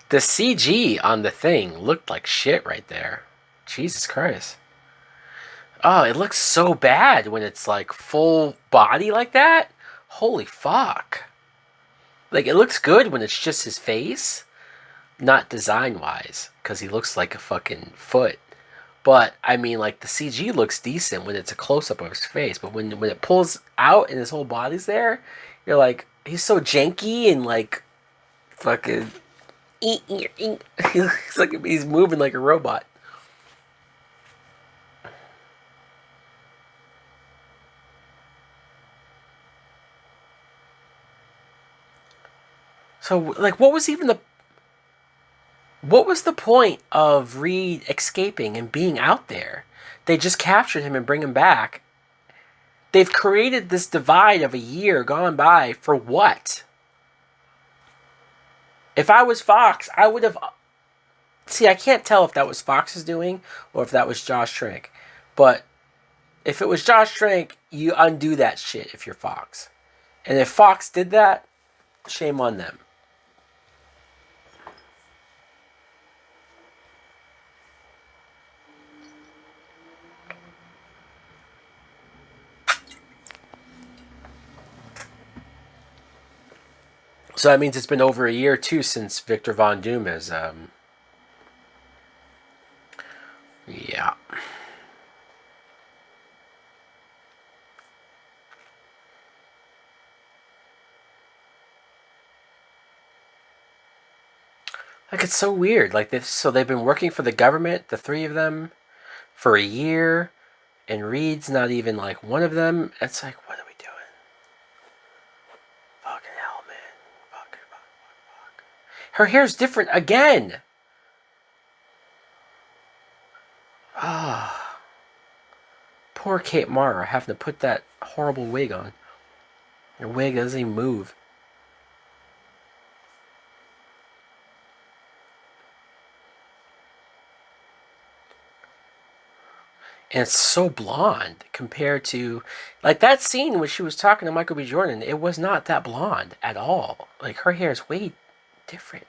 The CG on the thing looked like shit right there. Jesus Christ. Oh, it looks so bad when it's like full body like that. Holy fuck. Like it looks good when it's just his face, not design wise, because he looks like a fucking foot. But I mean, like the CG looks decent when it's a close up of his face, but when it pulls out and his whole body's there, you're like, he's so janky and like fucking. He's like he's moving like a robot. So like, what was the point of Reed escaping and being out there? They just captured him and bring him back. They've created this divide of a year gone by for what? If I was Fox, I would have. See, I can't tell if that was Fox's doing or if that was Josh Trank. But if it was Josh Trank, you undo that shit if you're Fox. And if Fox did that, shame on them. So that means it's been over a year too since Victor Von Doom has yeah. Like it's so weird. Like this, so they've been working for the government, the three of them, for a year, and Reed's not even like one of them. It's like, what are we doing? Fucking hell, man. Fuck. Her hair's different again. Ah, poor Kate Mara having to put that horrible wig on. Her wig doesn't even move. And it's so blonde compared to like that scene when she was talking to Michael B. Jordan. It was not that blonde at all. Like her hair is way different.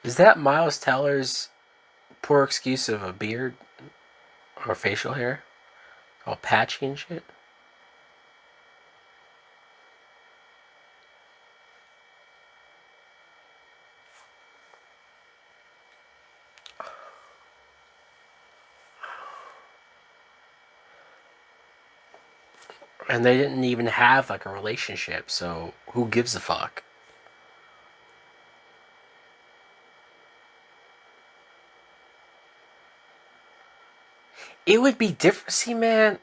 Is that Miles Teller's poor excuse of a beard or facial hair? All patchy and shit? And they didn't even have like a relationship, so who gives a fuck? It would be different. See, man,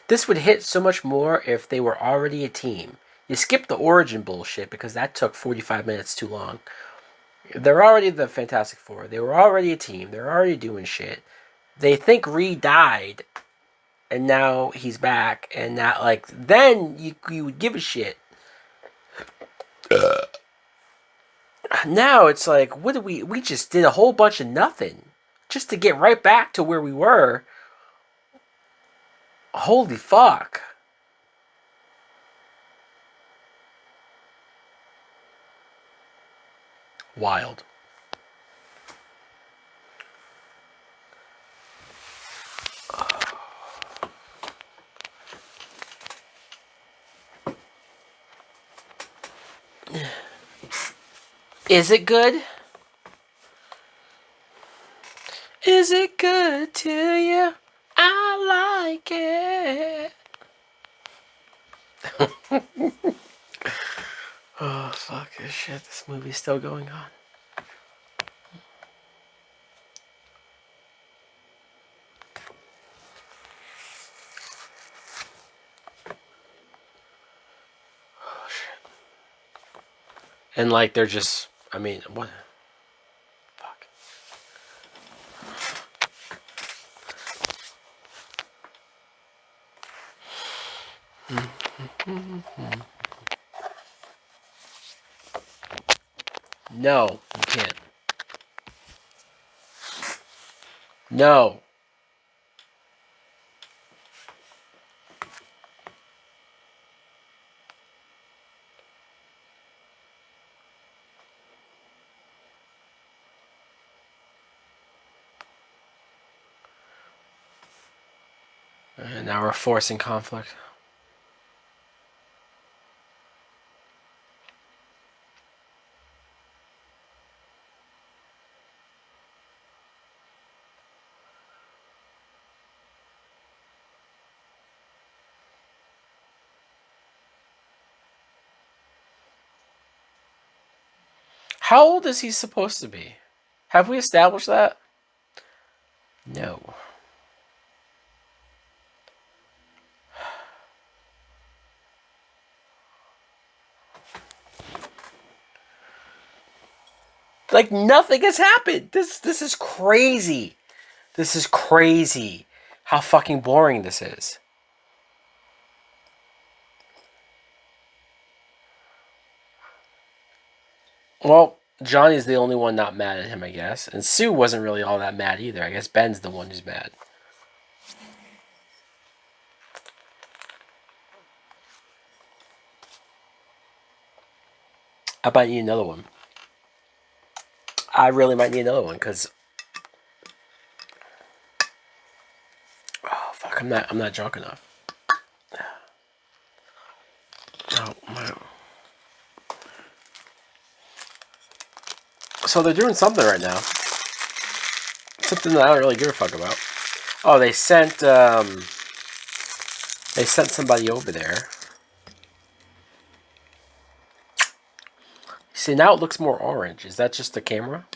this would hit so much more if they were already a team. You skip the origin bullshit because that took 45 minutes too long. They're already the Fantastic Four. They were already a team. They're already doing shit. They think Reed died, and now he's back, and now like then you would give a shit. Now it's like, what did we just did a whole bunch of nothing just to get right back to where we were. Holy fuck. Wild. Is it good? Is it good to you? I like it. Oh, fuck this shit. This movie's still going on. Oh, shit. And, like, they're just... I mean, what... Fuck. No, you can't. No. And now we're forcing conflict. How old is he supposed to be? Have we established that? No. Like, nothing has happened. This is crazy. This is crazy how fucking boring this is. Well, Johnny's the only one not mad at him, I guess. And Sue wasn't really all that mad either. I guess Ben's the one who's mad. I might need another one. I really might need another one because... Oh, fuck. I'm not drunk enough. Oh, my... So they're doing something right now. Something that I don't really give a fuck about. Oh, they sent somebody over there. See, now it looks more orange. Is that just the camera?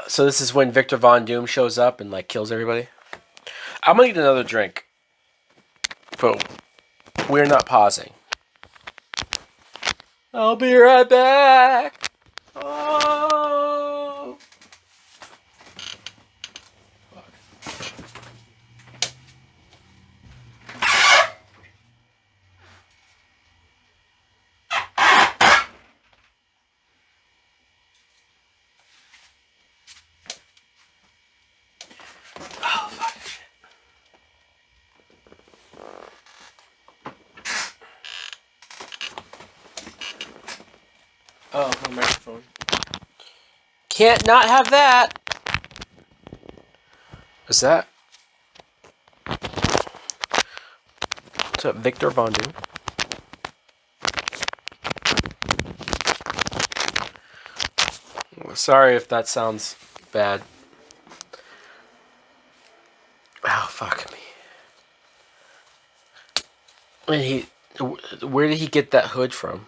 So this is when Victor Von Doom shows up and like kills everybody. I'm gonna get another drink, but we're not pausing. I'll be right back. Oh. Oh, my microphone. Can't not have that. Is that? What's up, Victor Von Doom? Sorry if that sounds bad. Oh, fuck me. And where did he get that hood from?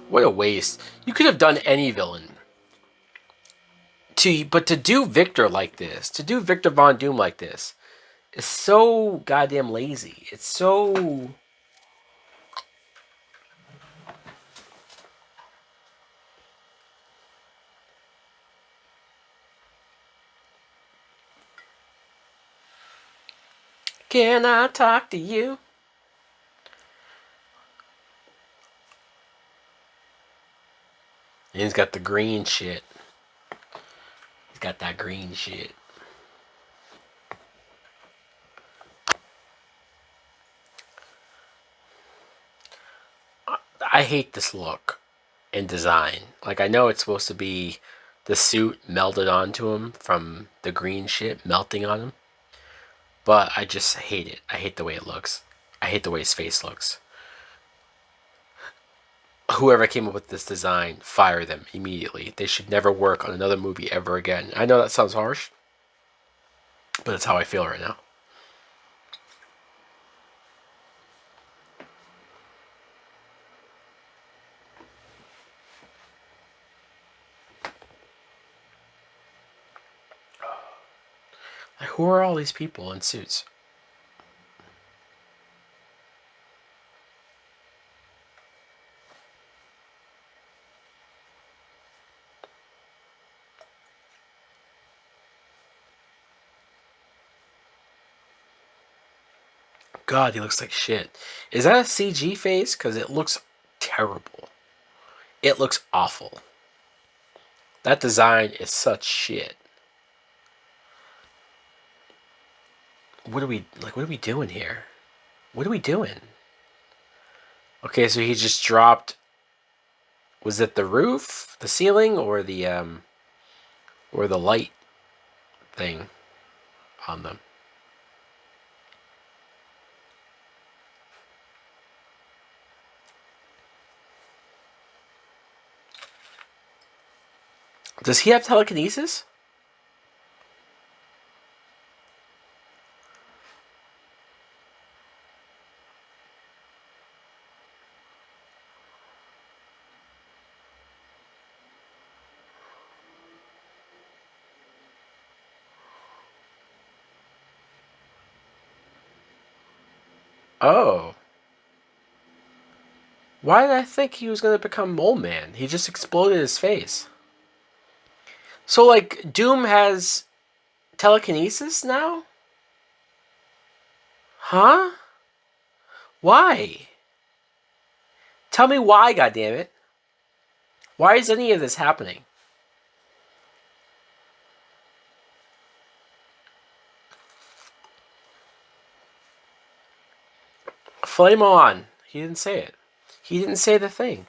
What a waste. You could have done any villain. But to do Victor like this, to do Victor Von Doom like this, is so goddamn lazy. It's so... Can I talk to you? And he's got the green shit. He's got that green shit. I hate this look and design. Like, I know it's supposed to be the suit melded onto him from the green shit melting on him. But I just hate it. I hate the way it looks. I hate the way his face looks. Whoever came up with this design, fire them immediately. They should never work on another movie ever again. I know that sounds harsh, but that's how I feel right now. Like, who are all these people in suits? God, he looks like shit. Is that a CG face? Because it looks terrible. It looks awful. That design is such shit. What are we doing here? What are we doing? Okay, so he just dropped. Was it the roof, the ceiling, or the light thing on them? Does he have telekinesis? Oh. Why did I think he was going to become Mole Man? He just exploded his face. So, like, Doom has telekinesis now? Huh? Why? Tell me why, goddammit. Why is any of this happening? Flame on. He didn't say it. He didn't say the thing.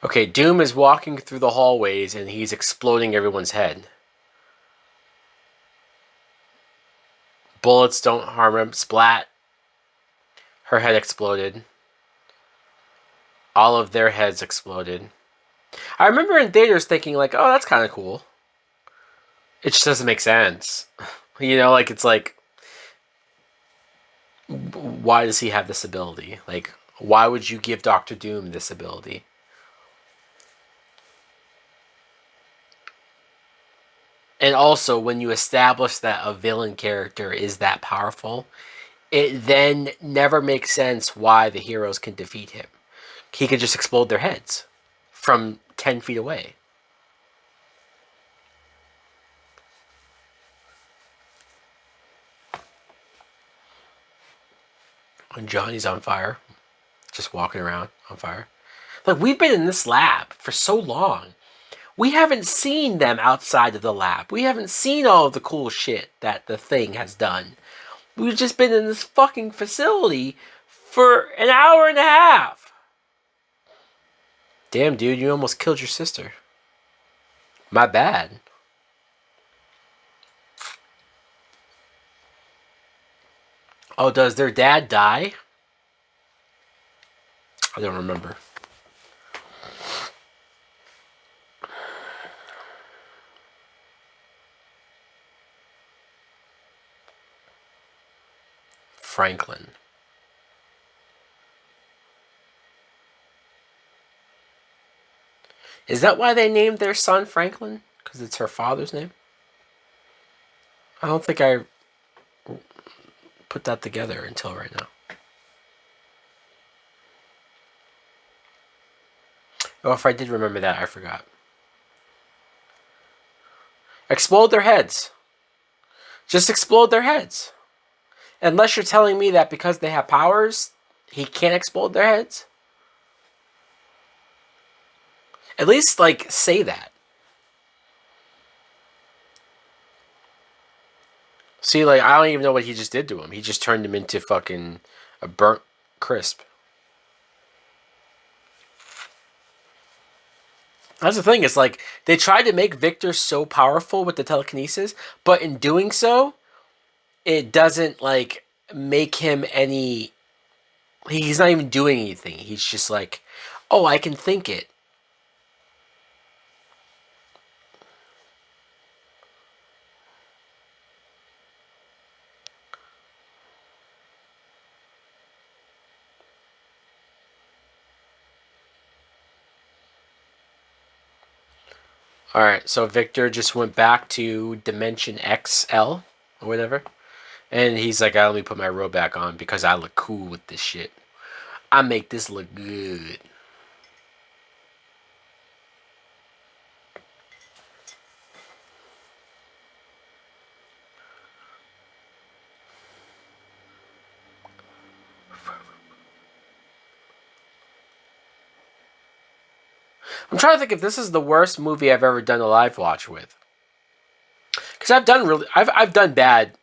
Okay, Doom is walking through the hallways and he's exploding everyone's head. Bullets don't harm him. Splat. Her head exploded. All of their heads exploded. I remember in theaters thinking, like, oh, that's kind of cool. It just doesn't make sense. You know, like, it's like, why does he have this ability? Like, why would you give Doctor Doom this ability? And also, when you establish that a villain character is that powerful, it then never makes sense why the heroes can defeat him. He could just explode their heads from 10 feet away. And Johnny's on fire. Just walking around on fire. Like, we've been in this lab for so long. We haven't seen them outside of the lab. We haven't seen all of the cool shit that the thing has done. We've just been in this fucking facility for an hour and a half. Damn, dude, you almost killed your sister. My bad. Oh, does their dad die? I don't remember. Franklin. Is that why they named their son Franklin? Because it's her father's name? I don't think I put that together until right now. Oh, if I did remember that, I forgot. Explode their heads. Just explode their heads. Unless you're telling me that because they have powers, he can't explode their heads. At least, like, say that. See, like, I don't even know what he just did to him. He just turned him into fucking a burnt crisp. That's the thing. It's like, they tried to make Victor so powerful with the telekinesis, but in doing so, it doesn't, like, make him any... He's not even doing anything. He's just like, oh, I can think it. Alright, so Victor just went back to Dimension XL, or whatever. And he's like, let me put my robe back on because I look cool with this shit. I make this look good. I'm trying to think if this is the worst movie I've ever done a live watch with. Because I've done bad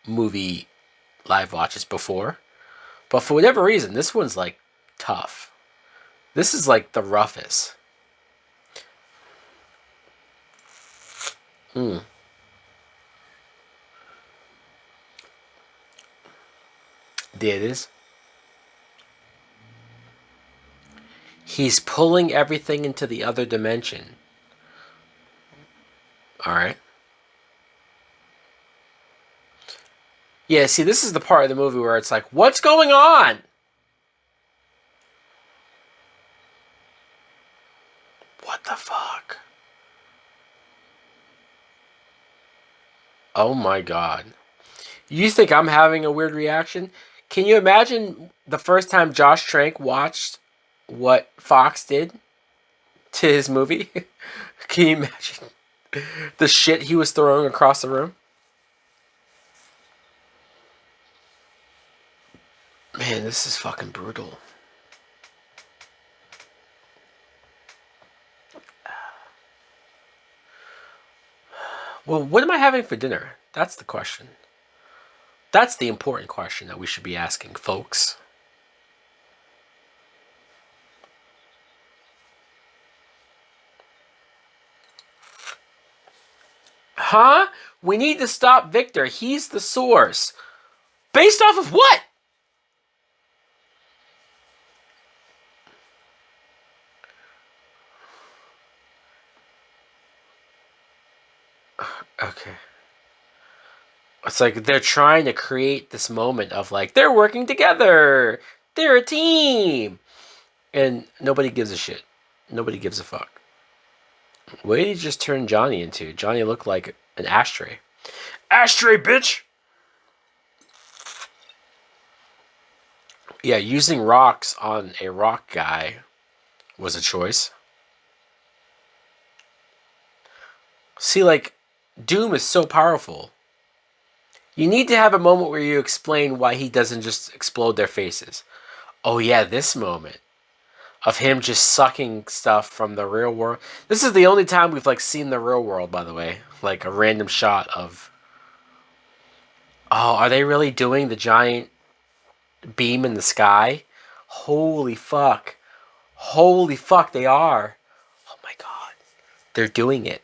movie live watches before. But for whatever reason, this one's like tough. This is like the roughest. There it is. He's pulling everything into the other dimension. Alright. Yeah, see, this is the part of the movie where it's like, what's going on? What the fuck? Oh my god. You think I'm having a weird reaction? Can you imagine the first time Josh Trank watched what Fox did to his movie? Can you imagine the shit he was throwing across the room? Man, this is fucking brutal. Well, what am I having for dinner? That's the question. That's the important question that we should be asking, folks. Huh? We need to stop Victor. He's the source. Based off of what? Okay. It's like they're trying to create this moment of like, they're working together. They're a team. And nobody gives a shit. Nobody gives a fuck. What did he just turn Johnny into? Johnny looked like an ashtray. Ashtray, bitch! Yeah, using rocks on a rock guy was a choice. See, like, Doom is so powerful. You need to have a moment where you explain why he doesn't just explode their faces. Oh yeah, this moment. of him just sucking stuff from the real world. This is the only time we've like seen the real world, by the way. Like a random shot of. Oh, are they really doing the giant beam in the sky? Holy fuck. Holy fuck, they are. Oh my god. They're doing it.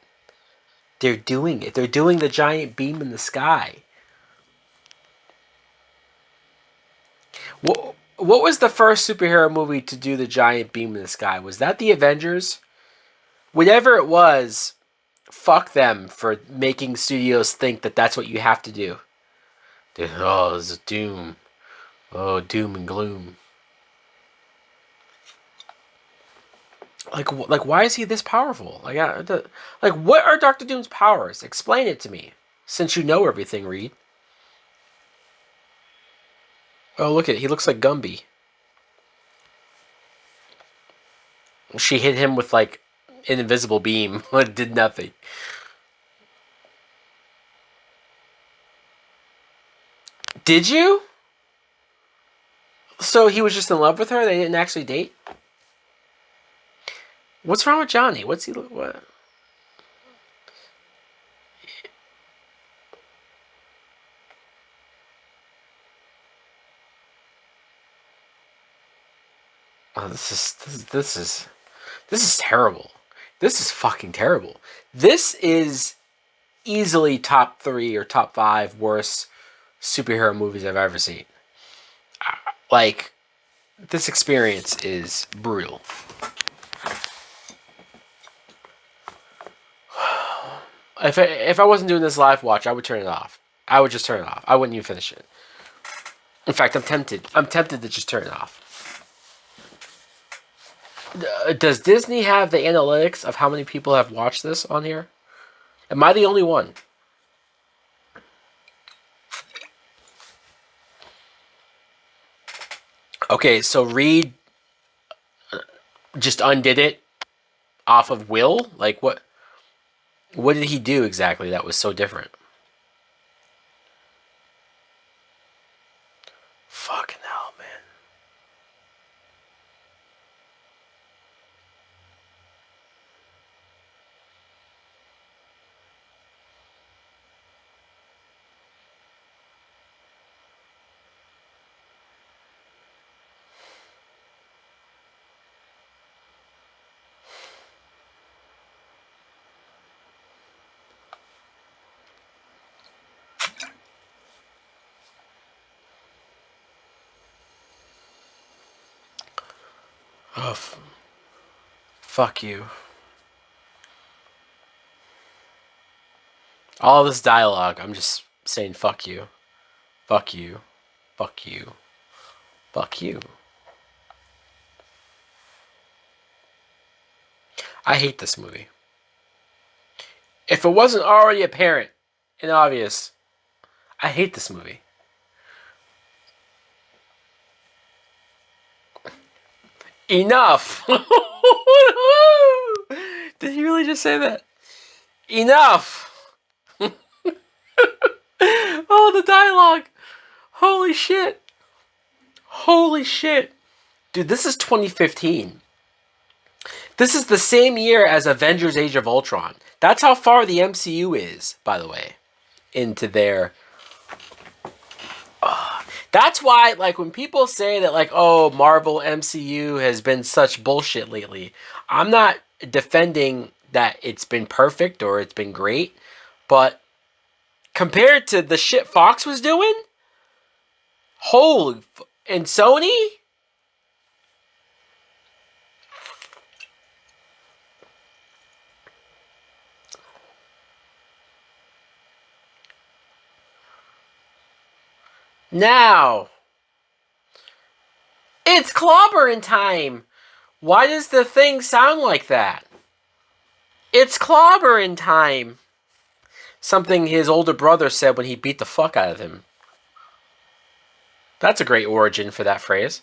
They're doing it. They're doing the giant beam in the sky. What was the first superhero movie to do the giant beam in the sky? Was that the Avengers? Whatever it was, fuck them for making studios think that that's what you have to do. Oh, this is doom. Oh, doom and gloom. Like, why is he this powerful? Like, what are Doctor Doom's powers? Explain it to me, since you know everything, Reed. Oh, look at it. He looks like Gumby. She hit him with like an invisible beam. It did nothing. Did you? So he was just in love with her? They didn't actually date? What's wrong with Johnny? What's he... What? Oh, this is terrible. This is fucking terrible. This is easily top 3 or top 5 worst superhero movies I've ever seen. Like, this experience is brutal. If I wasn't doing this live watch, I would turn it off. I would just turn it off. I wouldn't even finish it. In fact, I'm tempted. I'm tempted to just turn it off. Does Disney have the analytics of how many people have watched this on here? Am I the only one? Okay, so Reed just undid it off of will? Like, what did he do exactly that was so different? Fucking hell, man. Oh, fuck you. All this dialogue, I'm just saying fuck you. Fuck you. Fuck you. Fuck you. I hate this movie. If it wasn't already apparent and obvious, I hate this movie. Enough! Did he really just say that? Enough! Oh, the dialogue! Holy shit! Holy shit! Dude, this is 2015. This is the same year as Avengers Age of Ultron. That's how far the MCU is, by the way, into their... That's why, like, when people say that, like, oh, Marvel MCU has been such bullshit lately, I'm not defending that it's been perfect or it's been great, but compared to the shit Fox was doing, and Sony? Now, it's clobbering time. Why does the thing sound like that? It's clobbering time. Something his older brother said when he beat the fuck out of him. That's a great origin for that phrase.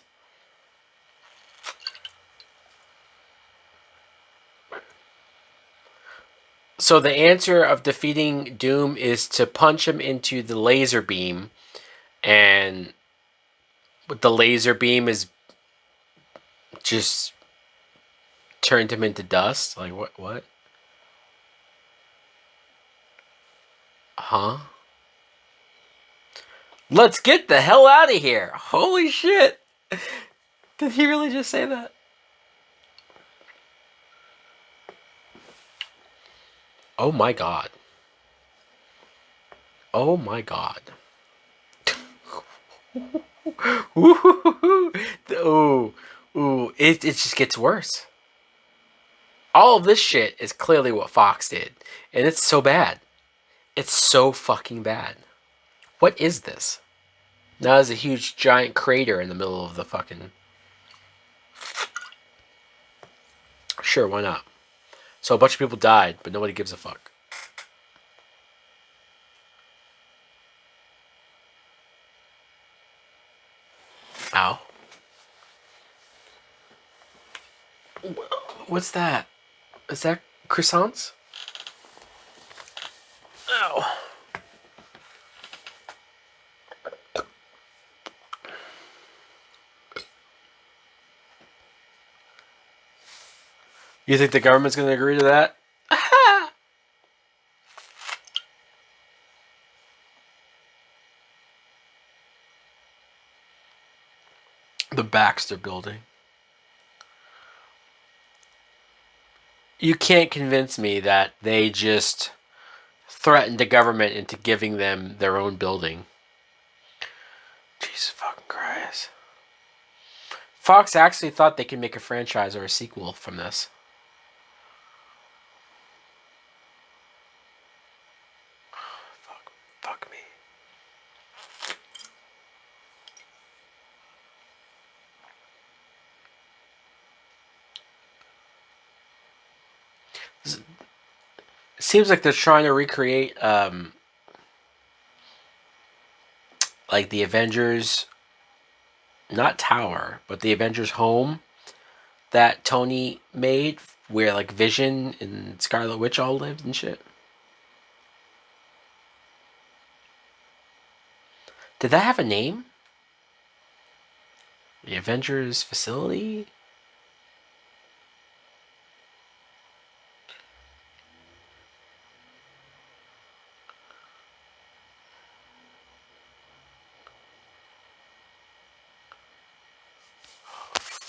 So the answer of defeating Doom is to punch him into the laser beam, and the laser beam is just turned him into dust? Like, what? Huh? Let's get the hell out of here. Holy shit. Did he really just say that? Oh my god. Oh my god. Ooh, ooh, it just gets worse. All of this shit is clearly what Fox did, and it's so bad. It's so fucking bad. What is this? Now there's a huge giant crater in the middle of the fucking... Sure, why not? So a bunch of people died, but nobody gives a fuck. Ow. What's that? Is that croissants? Ow. You think the government's going to agree to that? The Baxter Building. You can't convince me that they just threatened the government into giving them their own building. Jesus fucking Christ. Fox actually thought they could make a franchise or a sequel from this. Fuck me. It seems like they're trying to recreate like the Avengers, not tower, but the Avengers home that Tony made, where like Vision and Scarlet Witch all lived and shit. Did that have a name? The Avengers facility?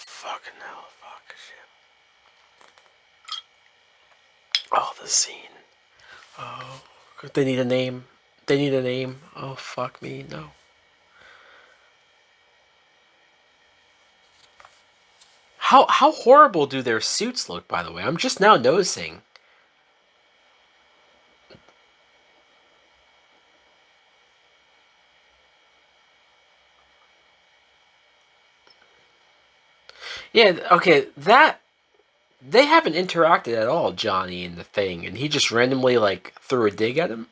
Fucking hell, fuck, shit. Oh, the scene. Oh, they need a name. They need a name. Oh, fuck me, no. How horrible do their suits look, by the way? I'm just now noticing. Yeah, okay, that... They haven't interacted at all, Johnny and the Thing, and he just randomly, like, threw a dig at him?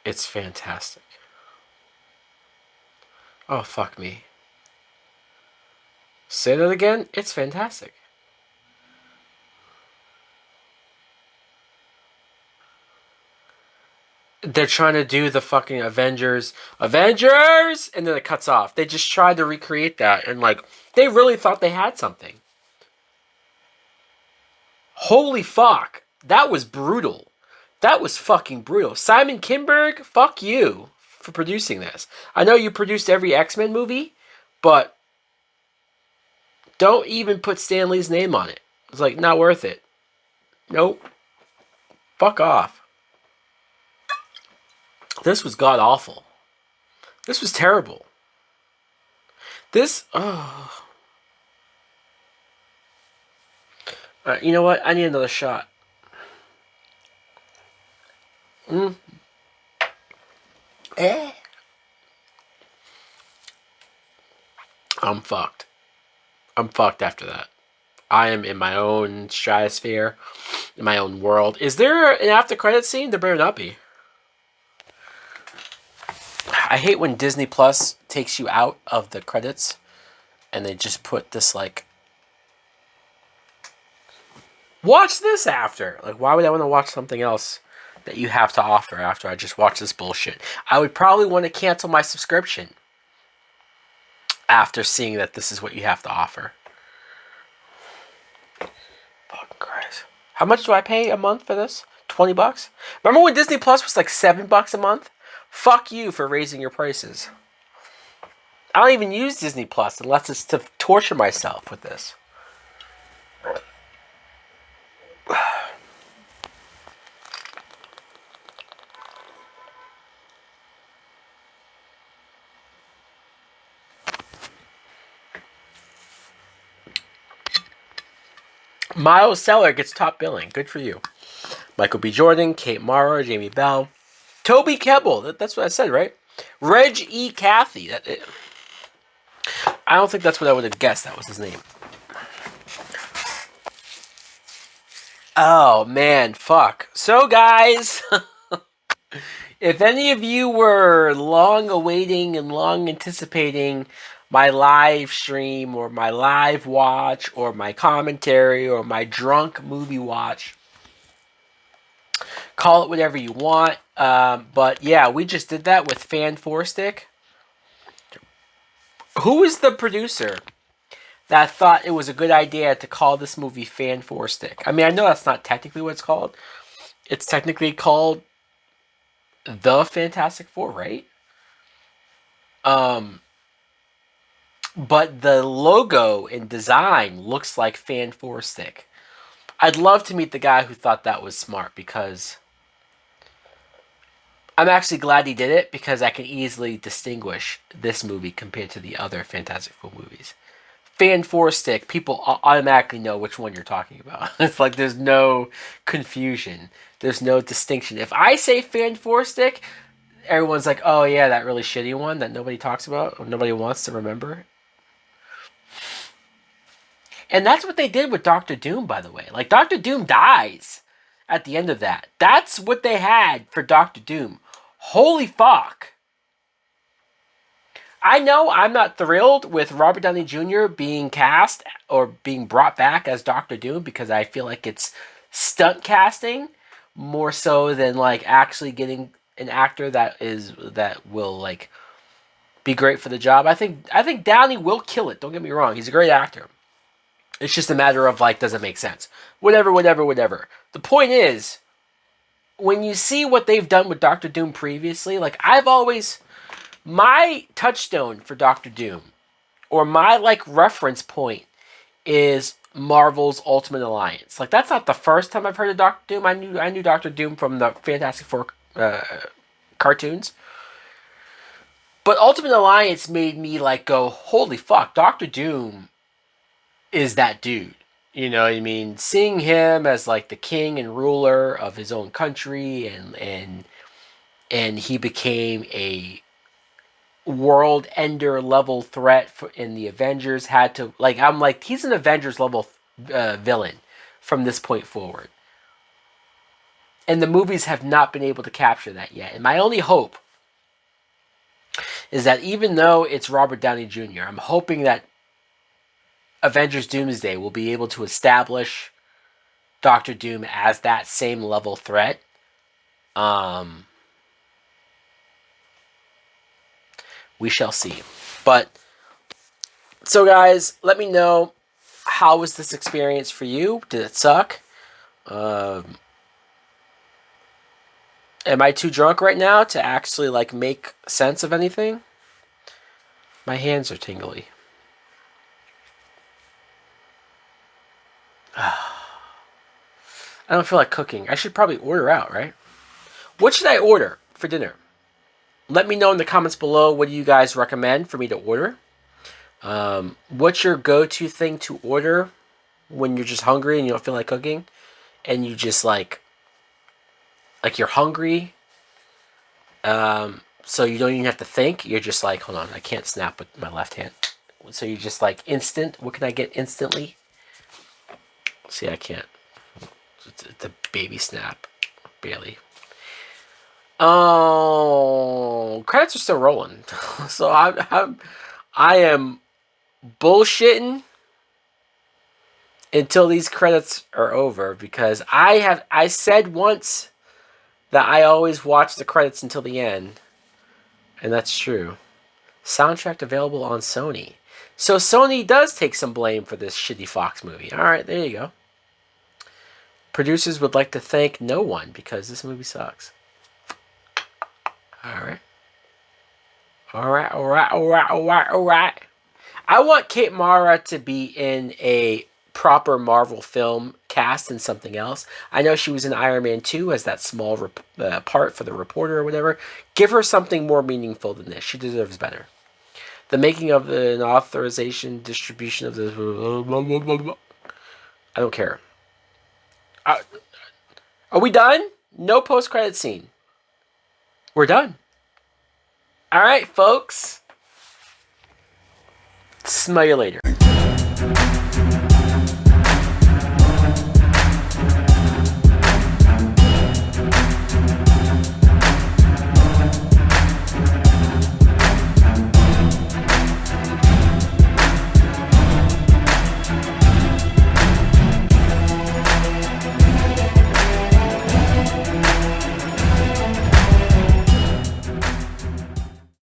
It's fantastic. Oh, fuck me. Say that again? It's fantastic. They're trying to do the fucking Avengers, and then it cuts off. They just tried to recreate that, and like, they really thought they had something. Holy fuck. That was brutal. That was fucking brutal. Simon Kinberg, fuck you for producing this. I know you produced every X-Men movie, but don't even put Stan Lee's name on it. It's like, not worth it. Nope. Fuck off. This was god awful. This was terrible. This, oh. Alright, you know what? I need another shot. I'm fucked. I'm fucked after that. I am in my own stratosphere, in my own world. Is there an after credit scene? There better not be. I hate when Disney Plus takes you out of the credits and they just put this like, watch this after. Like, why would I want to watch something else that you have to offer after I just watch this bullshit? I would probably want to cancel my subscription. after seeing that this is what you have to offer. Fucking Christ. How much do I pay a month for this? $20? Remember when Disney Plus was like $7 a month? Fuck you for raising your prices. I don't even use Disney Plus unless it's to torture myself with this. Miles Teller gets top billing. Good for you. Michael B. Jordan, Kate Mara, Jamie Bell, Toby Kebbell. That's what I said, right? Reg E. Cathy. I don't think that's what I would have guessed. That was his name. Oh, man. Fuck. So, guys, if any of you were long awaiting and long anticipating my live stream or my live watch or my commentary or my drunk movie watch, call it whatever you want. But yeah, we just did that with Fan4stic. Who is the producer that thought it was a good idea to call this movie Fan4stic? I mean, I know that's not technically what it's called. It's technically called The Fantastic Four, right? But the logo and design looks like Fan4stic. I'd love to meet the guy who thought that was smart, because I'm actually glad he did it, because I can easily distinguish this movie compared to the other Fantastic Four movies. Fan4stic, people automatically know which one you're talking about. It's like there's no confusion. There's no distinction. If I say Fan4stic, everyone's like, oh yeah, that really shitty one that nobody talks about or nobody wants to remember. And that's what they did with Doctor Doom, by the way. Like, Doctor Doom dies at the end of that. That's what they had for Doctor Doom. Holy fuck. I know I'm not thrilled with Robert Downey Jr. being cast or being brought back as Doctor Doom, because I feel like it's stunt casting more so than like actually getting an actor that will like be great for the job. I think Downey will kill it. Don't get me wrong. He's a great actor. It's just a matter of like, does it make sense? Whatever. The point is, when you see what they've done with Doctor Doom previously, like my touchstone for Doctor Doom, or my like reference point, is Marvel's Ultimate Alliance. Like, that's not the first time I've heard of Doctor Doom. I knew Doctor Doom from the Fantastic Four cartoons. But Ultimate Alliance made me like go, holy fuck, Doctor Doom is that dude. You know what I mean? Seeing him as like the king and ruler of his own country, and he became a world ender level threat in the Avengers, had to like, I'm like, he's an Avengers level villain from this point forward. And the movies have not been able to capture that yet. And my only hope is that even though it's Robert Downey Jr., I'm hoping that Avengers Doomsday will be able to establish Doctor Doom as that same level threat. We shall see. But, so guys, let me know, how was this experience for you? Did it suck? Am I too drunk right now to actually like make sense of anything? My hands are tingly. I don't feel like cooking. I should probably order out, right? What should I order for dinner? Let me know in the comments below, what do you guys recommend for me to order? What's your go-to thing to order when you're just hungry and you don't feel like cooking? And you just like you're hungry, so you don't even have to think. You're just like, hold on, I can't snap with my left hand. So you're just like, instant. What can I get instantly? See, I can't. It's a baby snap. Barely. Oh, credits are still rolling. So I am bullshitting until these credits are over, because I said once that I always watch the credits until the end, and that's true. Soundtrack available on Sony. So Sony does take some blame for this shitty Fox movie. All right, there you go. Producers would like to thank no one because this movie sucks. All right. All right, all right, all right, all right, all right. I want Kate Mara to be in a proper Marvel film cast in something else. I know she was in Iron Man 2 as that small part for the reporter or whatever. Give her something more meaningful than this. She deserves better. The making of an authorization, distribution of the... I don't care. Are we done? No post-credit scene. We're done. All right, folks. Smell you later.